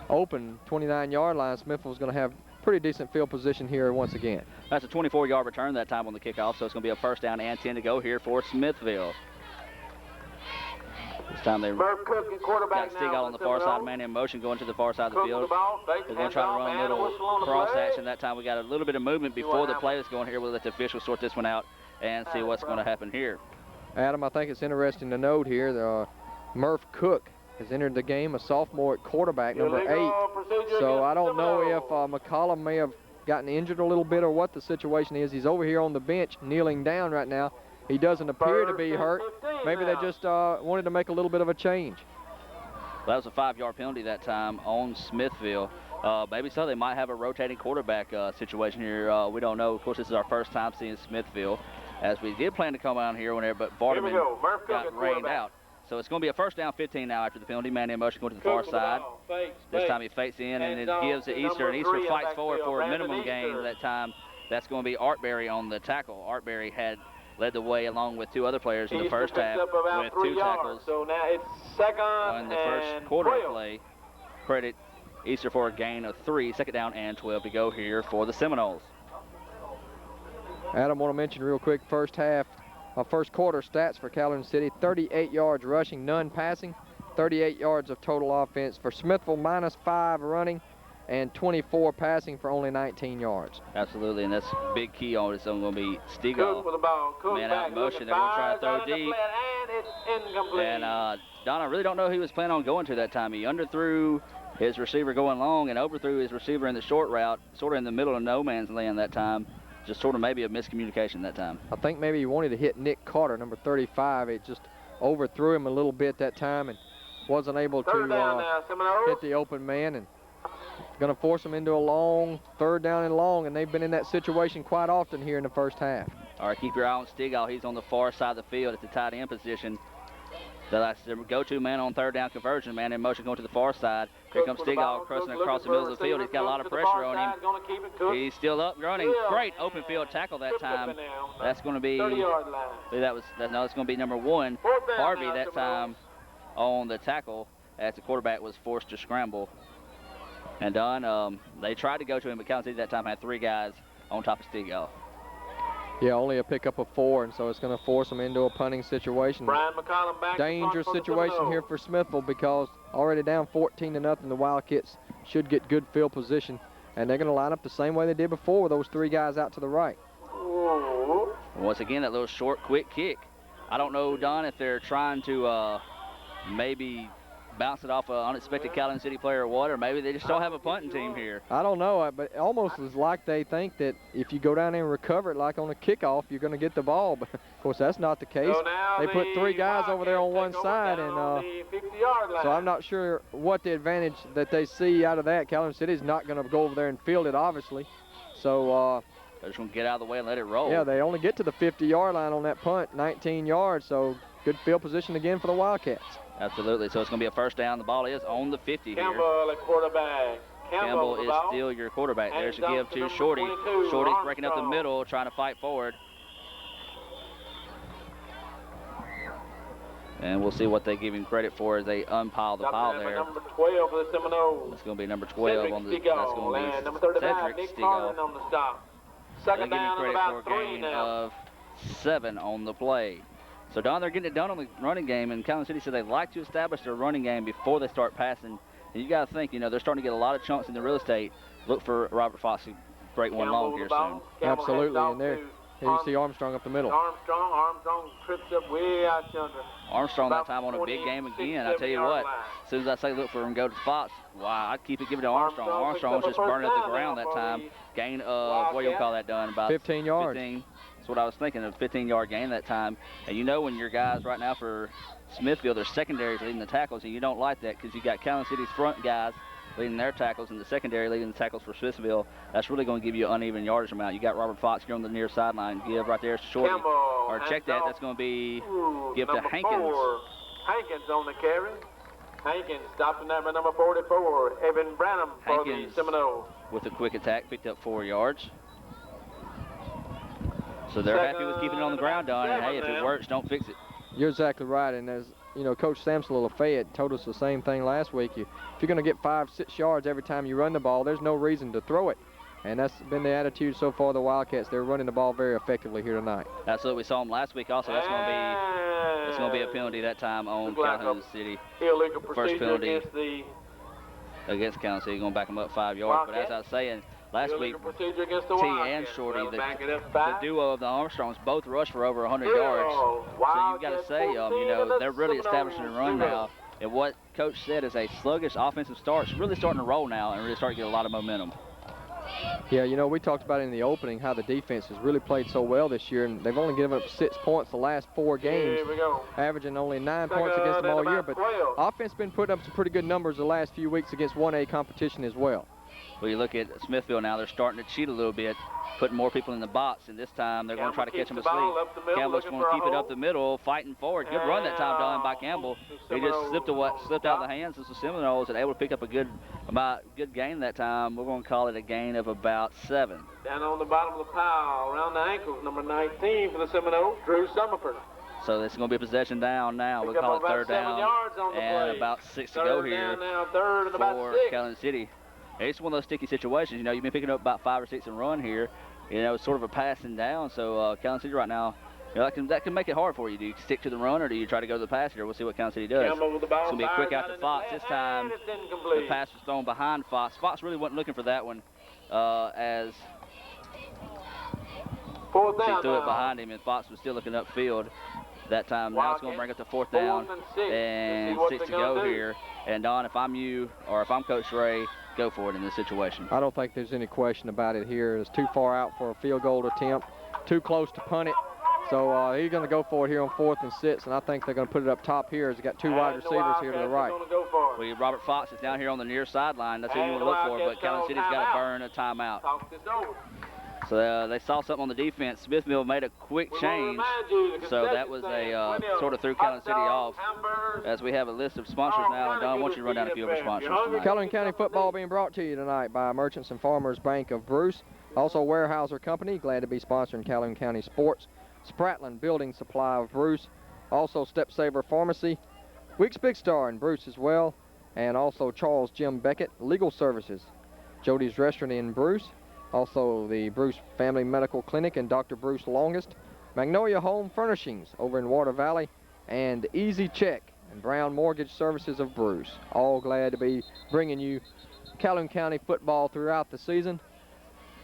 [SPEAKER 1] open 29-yard line, Smithville's going to have pretty decent field position here once again.
[SPEAKER 2] That's a 24-yard return that time on the kickoff, so it's going to be a first down and 10 to go here for Smithville. This time they got Stigall on the far side, man in motion going to the far side of the field. They're going to try to run a little cross action. That time we got a little bit of movement before the play is going here. We'll let the officials sort this one out and see what's going to happen here.
[SPEAKER 1] Adam, I think it's interesting to note here that Murph Cook has entered the game, a sophomore at quarterback, number 8. So I don't know if McCollum may have gotten injured a little bit or what the situation is. He's over here on the bench kneeling down right now. He doesn't appear to be hurt. Maybe they just wanted to make a little bit of a change.
[SPEAKER 2] That was a 5-yard penalty that time on Smithville. Maybe so. They might have a rotating quarterback situation here. We don't know. Of course, this is our first time seeing Smithville, as we did plan to come out here whenever, but Vardaman got rained out. So it's going to be a first down 15 now after the penalty. Man in motion going to the far side. This time he fakes in and it gives to Easter, and Easter fights forward for a minimum gain that time. That's going to be Artberry on the tackle. Artberry had led the way along with 2 other players in the first half with 2 tackles.
[SPEAKER 4] So now it's second
[SPEAKER 2] in the first quarter of play. Credit Easter for a gain of 3. Second down and 12 to go here for the Seminoles.
[SPEAKER 1] Adam, want to mention real quick, first quarter stats for Calhoun City: 38 yards rushing, none passing, 38 yards of total offense. For Smithville, -5 running, and 24 passing for only 19 yards.
[SPEAKER 2] Absolutely, and that's big key on it. So going to be Stigall, man out in motion. They're going to try to throw deep. And Don, I really don't know who he was planning on going to that time. He underthrew his receiver going long and overthrew his receiver in the short route, sort of in the middle of no man's land that time. Just sort of maybe a miscommunication that time.
[SPEAKER 1] I think maybe he wanted to hit Nick Carter, number 35. It just overthrew him a little bit that time and wasn't able to hit the open man, and going to force them into a long third down and long, and they've been in that situation quite often here in the first half.
[SPEAKER 2] All right, keep your eye on Stigall. He's on the far side of the field at the tight end position. That's the go-to man on third down conversion. Man in motion going to the far side. Here comes Stigall crossing across the middle of the field. He's got a lot of pressure on him. He's still up running. Great open field tackle that time. That's going to be, that's going to be number 1, Harvey that time on the tackle, as the quarterback was forced to scramble. And Don, they tried to go to him, but Calhoun City that time had 3 guys on top of Stigall.
[SPEAKER 1] Yeah, only a pickup of 4, and so it's going to force them into a punting situation. Dangerous situation here for Smithville, because already down 14-0, the Wildcats should get good field position, and they're going to line up the same way they did before with those 3 guys out to the right.
[SPEAKER 2] Once again, that little short, quick kick. I don't know, Don, if they're trying to maybe bounce it off an unexpected Calhoun City player or what, or maybe they just don't have a punting team here.
[SPEAKER 1] I don't know, but it almost is like they think that if you go down there and recover it like on a kickoff, you're going to get the ball. But, of course, that's not the case. They put 3 guys over there on one side, and so I'm not sure what the advantage that they see out of that. Calhoun City is not going to go over there and field it, obviously. So
[SPEAKER 2] they're just going to get out of the way and let it roll.
[SPEAKER 1] Yeah, they only get to the 50-yard line on that punt, 19 yards, so good field position again for the Wildcats.
[SPEAKER 2] Absolutely. So it's going to be a first down. The ball is on the 50 here.
[SPEAKER 4] Campbell at quarterback.
[SPEAKER 2] Campbell is still your quarterback. There's a give to Shorty. Shorty's breaking up the middle, trying to fight forward. And we'll see what they give him credit for as they unpile the pile there.
[SPEAKER 4] Number 12 for the Seminoles.
[SPEAKER 2] That's going to be number 12 on the. That's going to be
[SPEAKER 4] number 35,
[SPEAKER 2] Cedric
[SPEAKER 4] Nick
[SPEAKER 2] Stigall.
[SPEAKER 4] Carlin on the stop. Second down and about 3 now.
[SPEAKER 2] Of 7 on the play. So, Don, they're getting it done on the running game, and Calhoun City said they like to establish their running game before they start passing. And you got to think, they're starting to get a lot of chunks in the real estate. Look for Robert Fox to break one long here soon.
[SPEAKER 1] Absolutely, and there you see Armstrong up the middle.
[SPEAKER 4] Armstrong trips up way out yonder.
[SPEAKER 2] Armstrong that time on a big game again. I tell you what, as soon as I say look for him go to Fox, wow, I'd keep it, give it to Armstrong. Armstrong was just burning up the ground that time. Gain of, what do you call that, Don? About
[SPEAKER 1] 15 yards.
[SPEAKER 2] 15. That's what I was thinking, a 15-yard gain that time. And when your guys right now for Smithville, their secondaries leading the tackles, and you don't like that because you got Calhoun City's front guys leading their tackles and the secondary leading the tackles for Smithville. That's really going to give you an uneven yardage amount. You got Robert Fox here on the near sideline. Give right there to Shorty. Or check that. That's going to be give to Hankins.
[SPEAKER 4] 4. Hankins on the carry. Hankins stopped in number 44. Evan Branham for the Seminoles.
[SPEAKER 2] With a quick attack, picked up 4 yards. So they're happy with keeping it on the ground, Don. And hey, if it works, don't fix it.
[SPEAKER 1] You're exactly right, and as Coach Samson of Lafayette told us the same thing last week. If you're going to get 5-6 yards every time you run the ball, there's no reason to throw it. And that's been the attitude so far of the Wildcats. They're running the ball very effectively here tonight.
[SPEAKER 2] Absolutely. We saw them last week also. That's going to be a penalty that time on Calhoun City.
[SPEAKER 4] Illegal
[SPEAKER 2] First penalty
[SPEAKER 4] against
[SPEAKER 2] Calhoun City, going to back them up 5 yards. But as I was saying, last week, T and Shorty, the duo of the Armstrongs, both rushed for over 100 yards. So you've got to say, they're really establishing a run now. And what Coach said is a sluggish offensive start. It's really starting to roll now and really starting to get a lot of momentum.
[SPEAKER 1] Yeah, we talked about in the opening how the defense has really played so well this year, and they've only given up 6 points the last 4 games, averaging only 9 points against them all year. But offense been putting up some pretty good numbers the last few weeks against 1A competition as well.
[SPEAKER 2] Well, you look at Smithville now, they're starting to cheat a little bit, putting more people in the box, and this time they're going to try to catch them asleep. Campbell's going to keep it up the middle, fighting forward. Good run that time done by Campbell. He just slipped out of the hands of the Seminoles and able to pick up a good gain that time. We're going to call it a gain of about 7.
[SPEAKER 4] Down on the bottom of the pile, around the ankles, number 19 for the Seminoles, Drew Summerford.
[SPEAKER 2] So this is going to be a possession down now. We'll call it 3rd down and about 6 to go here for Calhoun City. It's one of those sticky situations. You've been picking up about 5 or 6 and run here. It's sort of a passing down. So Calhoun City right now, that can make it hard for you. Do you stick to the run or do you try to go to the pass here? We'll see what Calhoun City does. It's going to be a quick out to Fox. This time the pass was thrown behind Fox. Fox really wasn't looking for that one as he threw it behind him, and Fox was still looking upfield that time. Now it's going to bring up to 4th down and 6 to go here. And Don, if I'm you or if I'm Coach Ray, go for it in this situation.
[SPEAKER 1] I don't think there's any question about it here. It's too far out for a field goal attempt, too close to punt it. So he's going to go for it here on 4th and 6, and I think they're going to put it up top here as they got 2 wide receivers here to the right.
[SPEAKER 2] Well, Robert Fox is down here on the near sideline. That's who you want to look for, but Calhoun City's got to burn a timeout. So they saw something on the defense. Smithville made a quick change, so that was a sort of threw Calhoun City off. As we have a list of sponsors now, and Don, I want you to run down a few of our sponsors tonight.
[SPEAKER 1] Calhoun County football being brought to you tonight by Merchants and Farmers Bank of Bruce. Also Weyerhaeuser Company, glad to be sponsoring Calhoun County sports. Spratland Building Supply of Bruce. Also Step Saver Pharmacy. Weeks Big Star in Bruce as well. And also Charles Jim Beckett Legal Services. Jody's Restaurant in Bruce. Also the Bruce Family Medical Clinic and Dr. Bruce Longest. Magnolia Home Furnishings over in Water Valley. And Easy Check and Brown Mortgage Services of Bruce. All glad to be bringing you Calhoun County football throughout the season.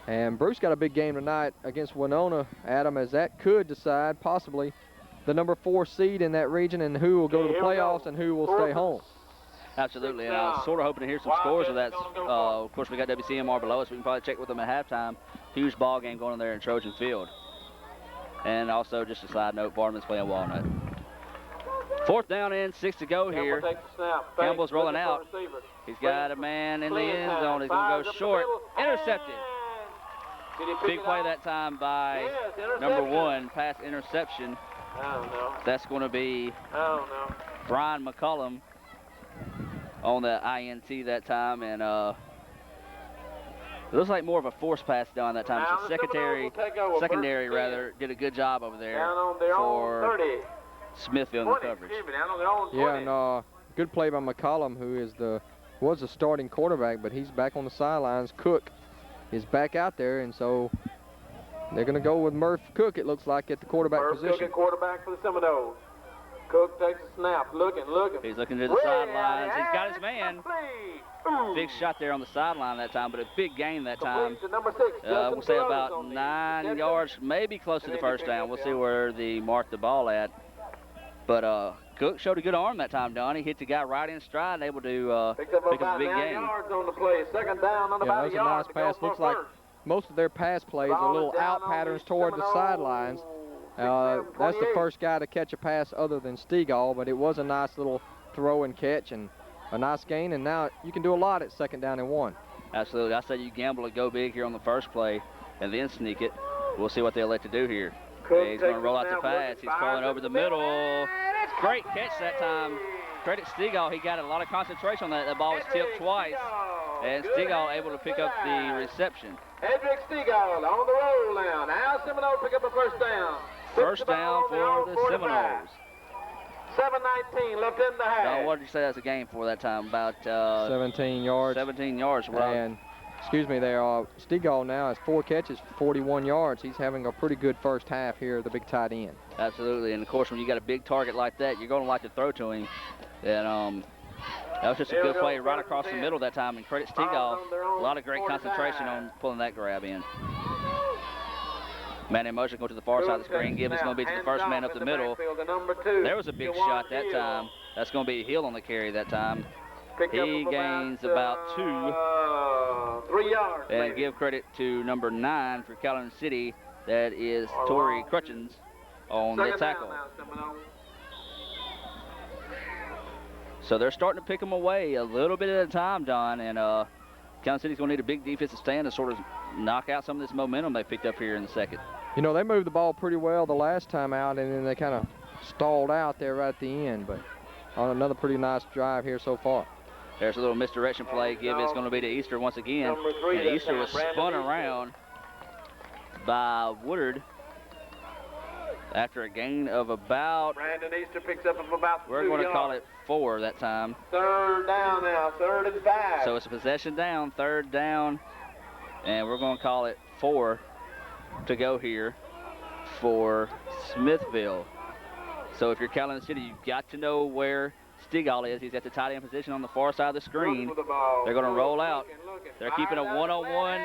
[SPEAKER 1] And Bruce got a big game tonight against Winona, Adam, as that could decide possibly the number 4 seed in that region and who will go to the playoffs and who will stay home.
[SPEAKER 2] Absolutely, and I was sort of hoping to hear some scores of that. Of course, we got WCMR below us. We can probably check with them at halftime. Huge ball game going on there in Trojan Field. And also, just a side note, Vardaman's playing Walnut. 4th down and 6 to go here. Campbell's rolling out. He's got a man in the end zone. He's going to go short. Intercepted. Big play that time by number 1, pass interception. That's going to be Brian McCullum on the INT that time, and it looks like more of a force pass down that time. So secondary did a good job over there for Smithville in the coverage.
[SPEAKER 1] Yeah, and good play by McCollum, who was the starting quarterback, but he's back on the sidelines. Cook is back out there, and so they're going to go with Murph Cook, it looks like, at the quarterback position.
[SPEAKER 4] Cook at quarterback for the Seminoles. Cook takes a snap, looking.
[SPEAKER 2] He's looking to the sidelines. He's got his man. Big shot there on the sideline that time, but a big gain that time. We'll say about 9 yards, maybe close to the 1st down. We'll see where they mark the ball at. But Cook showed a good arm that time, Don. He hit the guy right in stride and able to pick up a big gain.
[SPEAKER 4] Yards on the play. 2nd down on about
[SPEAKER 1] that was a nice pass. Looks like most of their pass plays are little out patterns toward the sidelines. That's the first guy to catch a pass other than Stegall, but it was a nice little throw and catch and a nice gain, and now you can do a lot at 2nd down and 1.
[SPEAKER 2] Absolutely. I say you gamble to go big here on the first play and then sneak it. We'll see what they elect to do here. He's going to roll out the pass. He's calling over the middle. Great catch that time. Credit Stegall. He got a lot of concentration on that. The ball was tipped twice, and Stegall able to pick up the reception.
[SPEAKER 4] Edric Stegall on the roll now. Now Seminoles pick up a 1st down.
[SPEAKER 2] 1st down for the Seminoles.
[SPEAKER 4] 7:19 left in the half.
[SPEAKER 2] Now, what did you say that's a game for that time? About
[SPEAKER 1] 17 yards.
[SPEAKER 2] 17 yards. Right.
[SPEAKER 1] And, excuse me, Stegall now has 4 catches, 41 yards. He's having a pretty good first half here, the big tight end.
[SPEAKER 2] Absolutely, and of course, when you got a big target like that, you're going to like to throw to him. And that was just a good play right across the middle that time, and credit Stegall. A lot of great concentration on pulling that grab in. Man in motion going to the far side of the screen. Gibbs is going to be to the first man up the middle. There was a big shot that time. That's going to be Hill on the carry that time. He gains about 2.
[SPEAKER 4] 3 yards.
[SPEAKER 2] And give credit to number 9 for Calhoun City. That is Torrey Crutchins on the tackle. So they're starting to pick them away a little bit at a time, Don. And Calhoun City's going to need a big defensive stand to sort of knock out some of this momentum they picked up here in the second.
[SPEAKER 1] You know, they moved the ball pretty well the last time out, and then they kind of stalled out there right at the end. But on another pretty nice drive here so far.
[SPEAKER 2] There's a little misdirection play. Give is going to be to Easter once again. And Easter was spun around by Woodard after a gain of about,
[SPEAKER 4] Brandon Easter picks up of about 2
[SPEAKER 2] we're going to
[SPEAKER 4] yards.
[SPEAKER 2] call it 4 that time.
[SPEAKER 4] 3rd down now, 3rd and 5.
[SPEAKER 2] So it's a possession down, 3rd down, and we're going to call it 4 to go here for Smithville. So if you're Calhoun City, you've got to know where Stegall is. He's at the tight end position on the far side of the screen. They're going to roll out. They're keeping a one-on-one.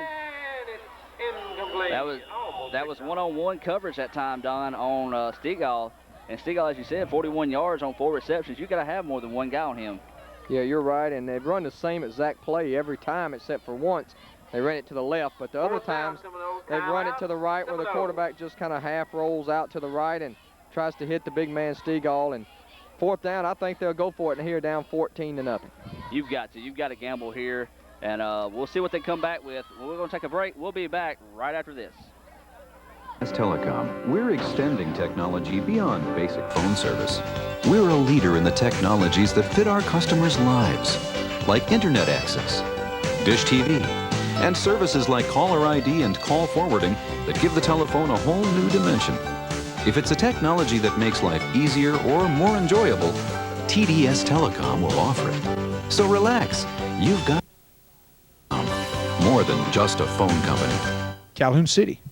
[SPEAKER 2] That was one-on-one coverage that time, Don, on Stegall. And Stegall, as you said, 41 yards on 4 receptions. You got to have more than one guy on him.
[SPEAKER 1] Yeah, you're right, and they've run the same exact play every time except for once. They ran it to the left, but the other times they've run it to the right where the quarterback just kind of half rolls out to the right and tries to hit the big man Stegall. And 4th down, I think they'll go for it here down 14-0.
[SPEAKER 2] You've got to gamble here, and we'll see what they come back with. We're going to take a break. We'll be back right after this.
[SPEAKER 9] As Telecom, we're extending technology beyond basic phone service. We're a leader in the technologies that fit our customers' lives, like internet access, dish TV, and services like caller ID and call forwarding that give the telephone a whole new dimension. If it's a technology that makes life easier or more enjoyable, TDS Telecom will offer it. So relax, you've got more than just a phone company.
[SPEAKER 6] Calhoun City.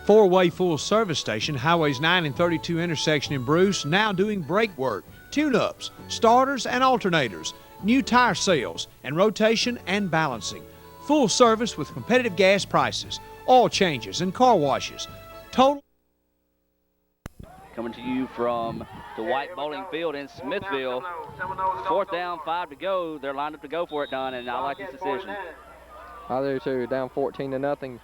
[SPEAKER 6] 4-way full service station, Highways 9 and 32 intersection in Bruce, now doing brake work, tune-ups, starters and alternators, new tire sales, and rotation and balancing. Full service with competitive gas prices, oil changes and car washes. Total.
[SPEAKER 2] Coming to you from the White Bowling Field in Smithville. 4th down, 5 to go. They're lined up to go for it, Don, and I like this decision.
[SPEAKER 1] I do too, down 14-0.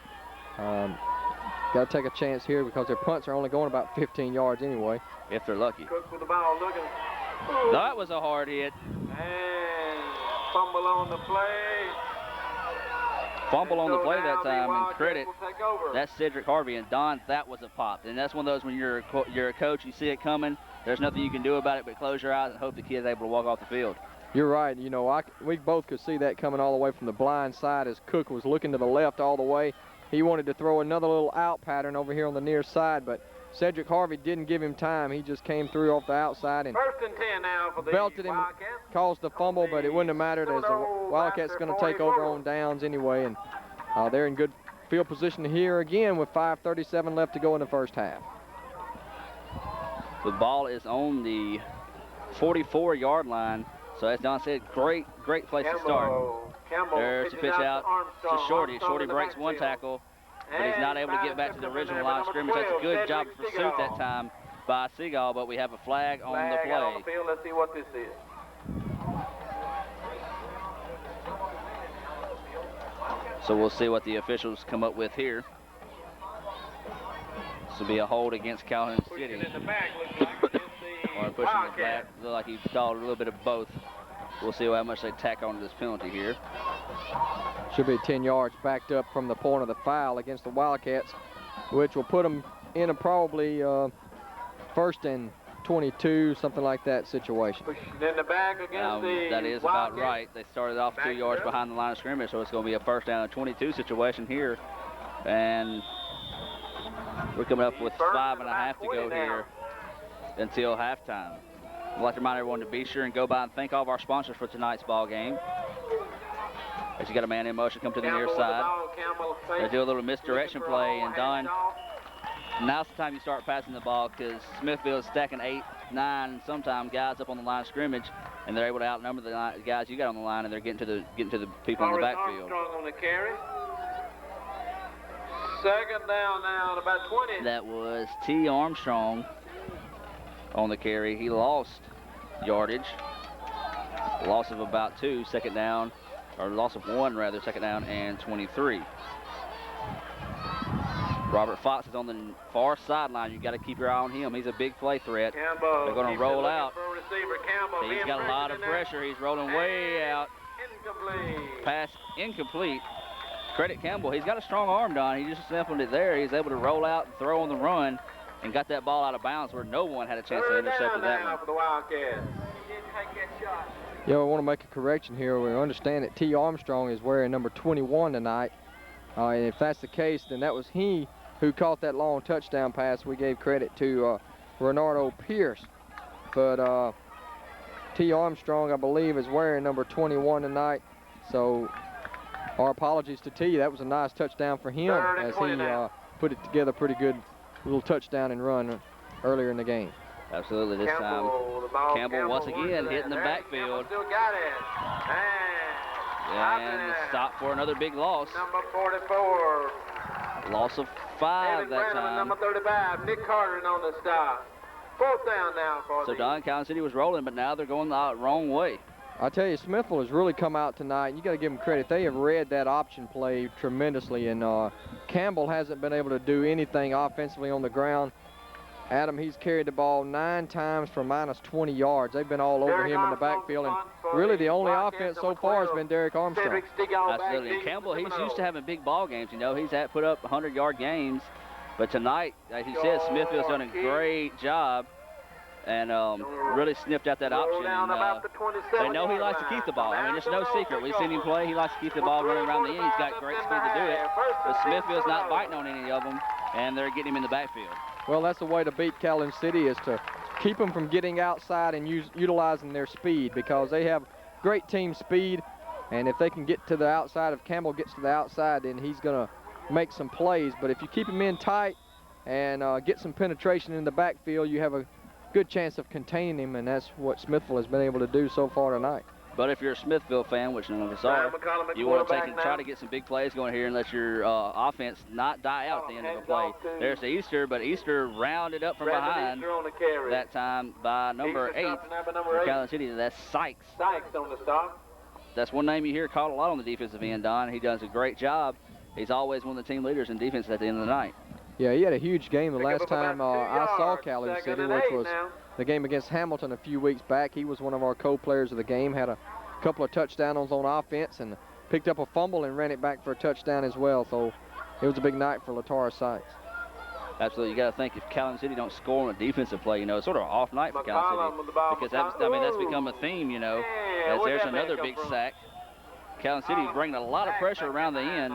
[SPEAKER 1] Got to take a chance here because their punts are only going about 15 yards anyway.
[SPEAKER 2] If they're lucky.
[SPEAKER 4] Cook with the ball looking.
[SPEAKER 2] That was a hard hit.
[SPEAKER 4] And fumble on the play.
[SPEAKER 2] Fumble on the play that time, and credit.
[SPEAKER 4] Will take over.
[SPEAKER 2] That's Cedric Harvey, and Don, that was a pop. And that's one of those when you're a coach, you see it coming, there's nothing you can do about it but close your eyes and hope the kid's able to walk off the field.
[SPEAKER 1] You're right. You know, we both could see that coming all the way from the blind side as Cook was looking to the left all the way. He wanted to throw another little out pattern over here on the near side, but Cedric Harvey didn't give him time. He just came through off the outside and
[SPEAKER 4] 1st and 10 now for the
[SPEAKER 1] belted him,
[SPEAKER 4] Wildcats.
[SPEAKER 1] caused the fumble, but it wouldn't have mattered as the Wildcats going to take over on downs anyway, and they're in good field position here again with 5:37 left to go in the first half.
[SPEAKER 2] The ball is on the 44-yard line, so as Don said, great place to start. There's the pitch out to Shorty. Shorty breaks one tackle, but he's not able to get back to the original line of scrimmage. That's a good job of pursuit that time by Seagal, but we have a flag on the play.
[SPEAKER 4] On the field. Let's see what this is.
[SPEAKER 2] So we'll see what the officials come up with here. This will be a hold against Calhoun City.
[SPEAKER 4] In the back, looks like against the
[SPEAKER 2] Or pushing the back. Look like he called a little bit of both. We'll see how much they tack on to this penalty here.
[SPEAKER 1] Should be 10 yards backed up from the point of the foul against the Wildcats, which will put them in a probably 1st and 22, something like that situation.
[SPEAKER 4] Pushing in the back against the
[SPEAKER 2] That is
[SPEAKER 4] Wildcats.
[SPEAKER 2] about right. They started off 2 yards behind the line of scrimmage, so it's going to be a 1st down and 22 situation here. And we're coming up with 5.5 to go here until halftime. I'd like to remind everyone to be sure and go by and thank all of our sponsors for tonight's ball game. As you got a man in motion, come to the near side. They do a little misdirection play, and Don, now's the time you start passing the ball because Smithville is stacking 8, 9, and sometimes guys up on the line of scrimmage, and they're able to outnumber the guys you got on the line, and they're getting to the people in the backfield.
[SPEAKER 4] Armstrong on the carry. Second down now at about 20.
[SPEAKER 2] That was T. Armstrong on the carry. He lost yardage. Loss of about 2, second down, or loss of 1 rather, second down and 23. Robert Fox is on the far sideline. You've got to keep your eye on him. He's a big play threat.
[SPEAKER 4] Campbell,
[SPEAKER 2] they're going to roll out.
[SPEAKER 4] Campbell,
[SPEAKER 2] He's got a lot of pressure. He's rolling way out.
[SPEAKER 4] Incomplete.
[SPEAKER 2] Pass incomplete. Credit Campbell. He's got a strong arm, Don. He just sampled it there. He's able to roll out and throw on the run and got that ball out of bounds where no one had a chance to intercept that one.
[SPEAKER 4] For the Wildcats.
[SPEAKER 1] Yeah, I want to make a correction here. We understand that T. Armstrong is wearing number 21 tonight. And if that's the case, then that was he who caught that long touchdown pass. We gave credit to Renardo Pierce. But T. Armstrong, I believe, is wearing number 21 tonight. So our apologies to T. That was a nice touchdown for him as he put it together pretty good little touchdown and run earlier in the game.
[SPEAKER 2] Absolutely. This time, Campbell once again hitting the backfield.
[SPEAKER 4] Still got it.
[SPEAKER 2] And stop for another big loss.
[SPEAKER 4] Number 44.
[SPEAKER 2] Loss of 5 that time.
[SPEAKER 4] Number 35. Nick Carter on the stop. 4th down now for
[SPEAKER 2] So Don, Calhoun City was rolling, but now they're going the wrong way.
[SPEAKER 1] I tell you, Smithville has really come out tonight, and you got to give them credit. They have read that option play tremendously, and Campbell hasn't been able to do anything offensively on the ground. Adam, he's carried the ball 9 times for minus 20 yards. They've been all over him in the backfield, and really the only offense so far has been Derek Armstrong.
[SPEAKER 2] Absolutely. And Campbell, he's used to having big ball games. You know, he's put up 100-yard games, but tonight, like he said, Smithville's done a great job and really sniffed out that option. They know he likes to keep the ball. I mean, it's no secret. We've seen him play. He likes to keep the ball running around the end. He's got great speed to do it, but Smithville's not biting on any of them, and they're getting him in the backfield.
[SPEAKER 1] Well, that's the way to beat Calhoun City, is to keep them from getting outside and utilizing their speed, because they have great team speed, and if they can get to the outside, if Campbell gets to the outside, then he's going to make some plays. But if you keep him in tight and get some penetration in the backfield, you have a good chance of containing him, and that's what Smithville has been able to do so far tonight.
[SPEAKER 2] But if you're a Smithville fan, which none of us are, you want to try to get some big plays going here and let your offense not die out at the end of the play. There's Easter, but Easter rounded up from behind that time by number 8 for Calhoun City. That's Sykes.
[SPEAKER 4] Sykes on the stop.
[SPEAKER 2] That's one name you hear called a lot on the defensive end, Don. He does a great job. He's always one of the team leaders in defense at the end of the night.
[SPEAKER 1] Yeah, he had a huge game the last time I saw Calhoun City, which was the game against Hamilton a few weeks back. He was one of our co-players of the game, had a couple of touchdowns on offense, and picked up a fumble and ran it back for a touchdown as well. So it was a big night for Latara Sykes.
[SPEAKER 2] Absolutely. You got to think, if Calhoun City don't score on a defensive play, you know, it's sort of an off night for Calhoun City, because that's become a theme, you know, as there's another big sack. Calhoun City bringing a lot of pressure around the end.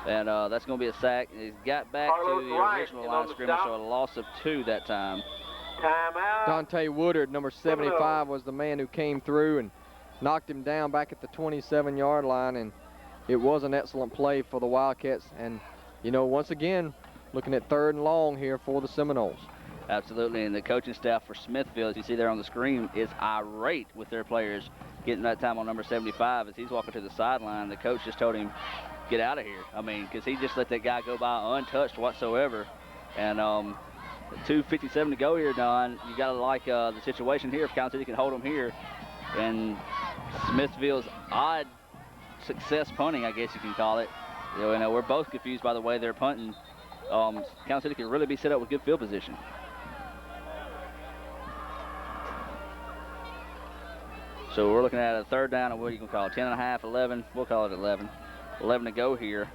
[SPEAKER 2] And that's going to be a sack. He's got back to the original line of scrimmage, so a loss of 2 that time.
[SPEAKER 1] Dante Woodard, number 75, was the man who came through and knocked him down back at the 27-yard line, and it was an excellent play for the Wildcats. And, you know, once again, looking at 3rd and long here for the Seminoles.
[SPEAKER 2] Absolutely, and the coaching staff for Smithville, as you see there on the screen, is irate with their players getting that time on number 75 as he's walking to the sideline. The coach just told him, get out of here. I mean, because he just let that guy go by untouched whatsoever. And 2:57 to go here, Don. You got to like the situation here if Calhoun City can hold them here. And Smithville's odd success punting, I guess you can call it. You know, we're both confused by the way they're punting. Calhoun City can really be set up with good field position. So we're looking at a 3rd down, and what you can call it, 10.5, 11. We'll call it 11. 11 to go here.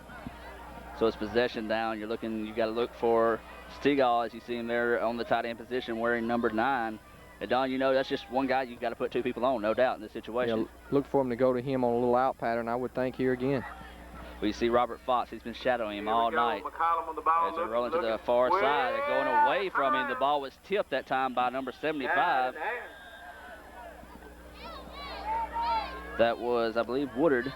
[SPEAKER 2] So it's possession down. You got to look for Stegall, as you see him there on the tight end position, wearing number 9. And Don, you know, that's just one guy you've got to put 2 people on, no doubt, in this situation.
[SPEAKER 1] Yeah, look for him to go to him on a little out pattern, I would think, here again.
[SPEAKER 2] We see Robert Fox. He's been shadowing him all night.
[SPEAKER 4] McCollum on the ball,
[SPEAKER 2] As they're rolling to the far side, they're going away from him. The ball was tipped that time by number 75. That was, I believe, Woodard.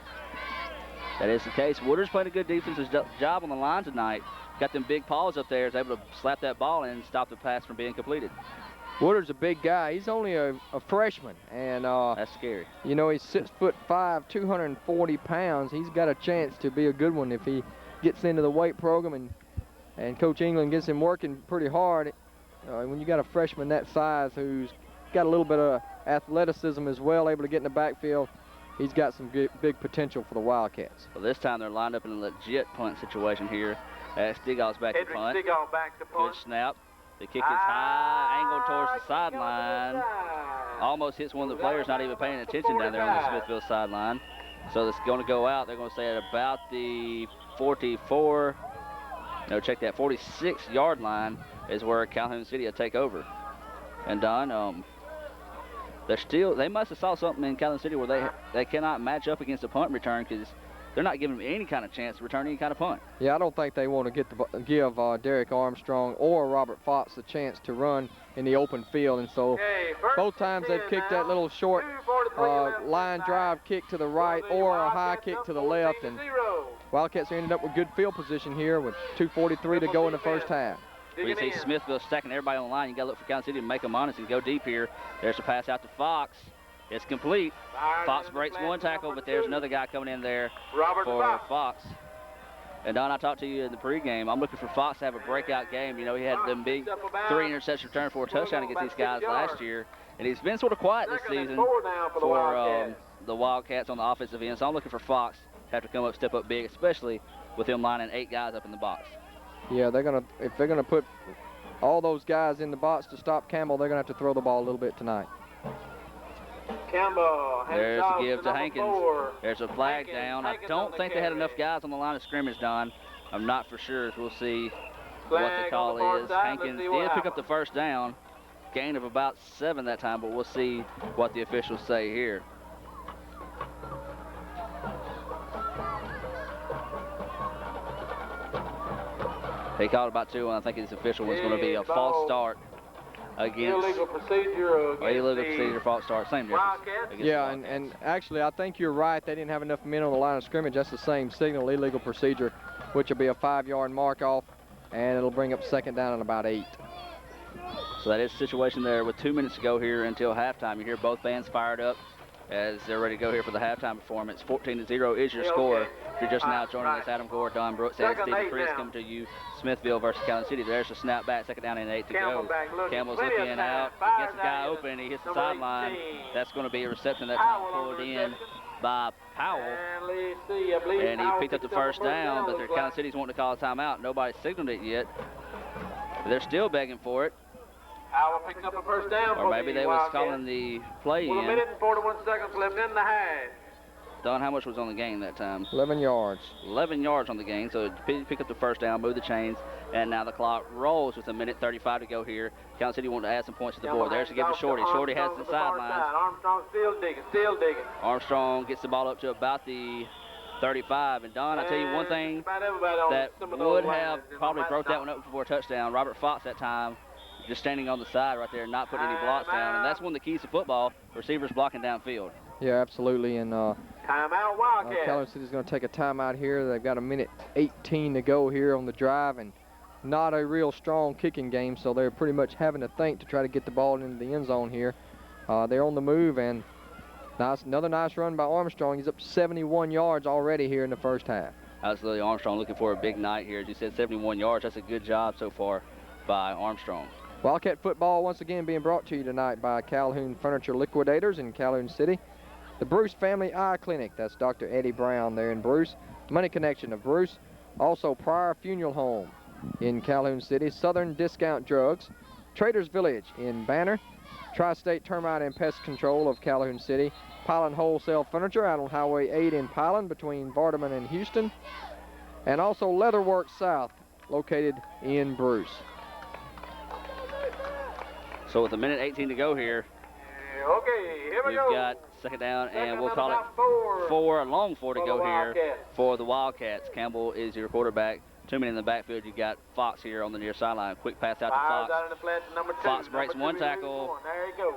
[SPEAKER 2] That is the case. Woodard's played a good defensive job on the line tonight. Got them big paws up there. Is able to slap that ball in and stop the pass from being completed.
[SPEAKER 1] Woodard's a big guy. He's only a freshman, and
[SPEAKER 2] that's scary.
[SPEAKER 1] You know, he's 6'5", 240 pounds. He's got a chance to be a good one if he gets into the weight program, and Coach England gets him working pretty hard. When you got a freshman that size who's got a little bit of athleticism as well, able to get in the backfield, he's got some big potential for the Wildcats.
[SPEAKER 2] Well, this time they're lined up in a legit punt situation here. Stigall's back to punt. Good snap. The kick is high, angled towards the sideline. Almost hits one of the players not even paying attention down there on the Smithville sideline. So it's going to go out. They're going to say at about the 46-yard line is where Calhoun City will take over. And Don, they must have saw something in Calhoun City where they cannot match up against a punt return, because they're not giving them any kind of chance to return any kind of punt.
[SPEAKER 1] Yeah, I don't think they want to give Derek Armstrong or Robert Fox a chance to run in the open field. And so both times they've kicked that little short line drive kick to the right or a high kick to the left. And Wildcats ended up with good field position here with 2:43 to go in the first half.
[SPEAKER 2] We see Smithville stacking everybody on the line. You got to look for Calhoun City to make them honest and go deep here. There's a pass out to Fox. It's complete. Fox breaks one tackle, but there's another guy coming in there for Fox. And Don, I talked to you in the pregame. I'm looking for Fox to have a breakout game. You know, he had them big 3 interception return for a touchdown against these guys last year. And he's been sort of quiet this season for the Wildcats on the offensive end. So I'm looking for Fox to have to come up, step up big, especially with him lining 8 guys up in the box.
[SPEAKER 1] Yeah, if they're gonna put all those guys in the box to stop Campbell, they're gonna have to throw the ball a little bit tonight.
[SPEAKER 4] Campbell.
[SPEAKER 2] There's a give to Hankins. There's a flag down. I don't think they had enough guys on the line of scrimmage, Don. I'm not for sure. We'll see what the call is. Hankins did pick up the first down. Gain of about 7 that time, but we'll see what the officials say here. He called about 2, and I think his official was going to be a false start against
[SPEAKER 4] illegal procedure,
[SPEAKER 2] false start, same difference.
[SPEAKER 1] Yeah, and actually I think you're right. They didn't have enough men on the line of scrimmage. That's the same signal, illegal procedure, which will be a 5-yard mark off, and it'll bring up second down and about 8.
[SPEAKER 2] So that is the situation there with 2 minutes to go here until halftime. You hear both bands fired up as they're ready to go here for the halftime performance. 14-0 is your score. If you're just now joining us, Adam Gore, Don Brooks, and Stephen Chris coming to you. Smithville versus Calhoun City. There's a snap back, second down and 8 to go. Campbell's looking out, gets the guy open, he hits the sideline. That's going to be a reception that time pulled in by Powell. And he picked up the first down, but Calhoun City's wanting to call a timeout. Nobody signaled it yet. They're still begging for it.
[SPEAKER 4] Howell picks up a first down.
[SPEAKER 2] Or maybe they was calling the play in.
[SPEAKER 4] 1 minute and 41 seconds left in the half.
[SPEAKER 2] Don, how much was on the game that time?
[SPEAKER 1] 11 yards.
[SPEAKER 2] 11 yards on the game, so pick up the first down, move the chains, and now the clock rolls with 1:35 to go here. Calhoun City wanted to add some points to the board. There's to give to Shorty. Shorty has the sidelines.
[SPEAKER 4] Armstrong still digging.
[SPEAKER 2] Armstrong gets the ball up to about the 35. And Don, I tell you one thing that would have probably broke that one up before a touchdown. Robert Fox that time just standing on the side right there, not putting any blocks down. And that's one of the keys to football, receivers blocking downfield.
[SPEAKER 1] Yeah, absolutely. And
[SPEAKER 4] timeout Wildcats.
[SPEAKER 1] Calhoun City's going to take a timeout here. They've got 1:18 to go here on the drive, and not a real strong kicking game, so they're pretty much having to think to try to get the ball into the end zone here. They're on the move, and another nice run by Armstrong. He's up 71 yards already here in the first half.
[SPEAKER 2] Absolutely, Armstrong looking for a big night here. As you said, 71 yards. That's a good job so far by Armstrong.
[SPEAKER 1] Wildcat football once again being brought to you tonight by Calhoun Furniture Liquidators in Calhoun City. The Bruce Family Eye Clinic, that's Dr. Eddie Brown there in Bruce. Money Connection of Bruce. Also Pryor Funeral Home in Calhoun City. Southern Discount Drugs. Traders Village in Banner. Tri-State Termite and Pest Control of Calhoun City. Pilon Wholesale Furniture out on Highway 8 in Pilon between Vardaman and Houston. And also Leatherworks South located in Bruce. So with 1:18 to go here,
[SPEAKER 4] Okay, here we
[SPEAKER 2] we've
[SPEAKER 4] go.
[SPEAKER 2] got second down, and we'll
[SPEAKER 4] and
[SPEAKER 2] call it
[SPEAKER 4] about
[SPEAKER 2] a long four to
[SPEAKER 4] for
[SPEAKER 2] go
[SPEAKER 4] the
[SPEAKER 2] here
[SPEAKER 4] Wildcats.
[SPEAKER 2] for the Wildcats. Campbell is your quarterback. 2 men in the backfield. You got Fox here on the near sideline. Quick pass out to
[SPEAKER 4] Fires
[SPEAKER 2] Fox.
[SPEAKER 4] out in the flat to number 2.
[SPEAKER 2] Fox breaks
[SPEAKER 4] Number
[SPEAKER 2] one
[SPEAKER 4] 2
[SPEAKER 2] tackle
[SPEAKER 4] There you go.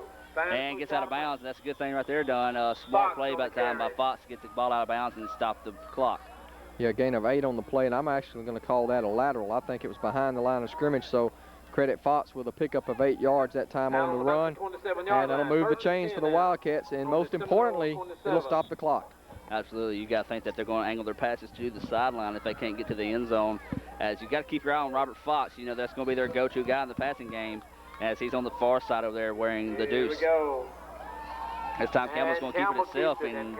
[SPEAKER 2] and gets out of bounds. That's a good thing right there, done. Smart
[SPEAKER 4] Fox
[SPEAKER 2] play
[SPEAKER 4] on
[SPEAKER 2] by
[SPEAKER 4] the
[SPEAKER 2] time by
[SPEAKER 4] carry.
[SPEAKER 2] Fox to get the ball out of bounds and stop the clock.
[SPEAKER 1] Yeah, gain of 8 on the play, and I'm actually going to call that a lateral. I think it was behind the line of scrimmage, so credit Fox with a pickup of 8 yards that time on the run, and that'll move the chains for the Wildcats, and most importantly, it'll stop the clock.
[SPEAKER 2] Absolutely. You got to think that they're going to angle their passes to the sideline if they can't get to the end zone. As you got to keep your eye on Robert Fox. You know that's going to be their go-to guy in the passing game, as he's on the far side over there wearing the
[SPEAKER 4] Here we
[SPEAKER 2] deuce.
[SPEAKER 4] go.
[SPEAKER 2] This time Campbell's going to keep it
[SPEAKER 4] Campbell
[SPEAKER 2] itself,
[SPEAKER 4] keeps it,
[SPEAKER 2] and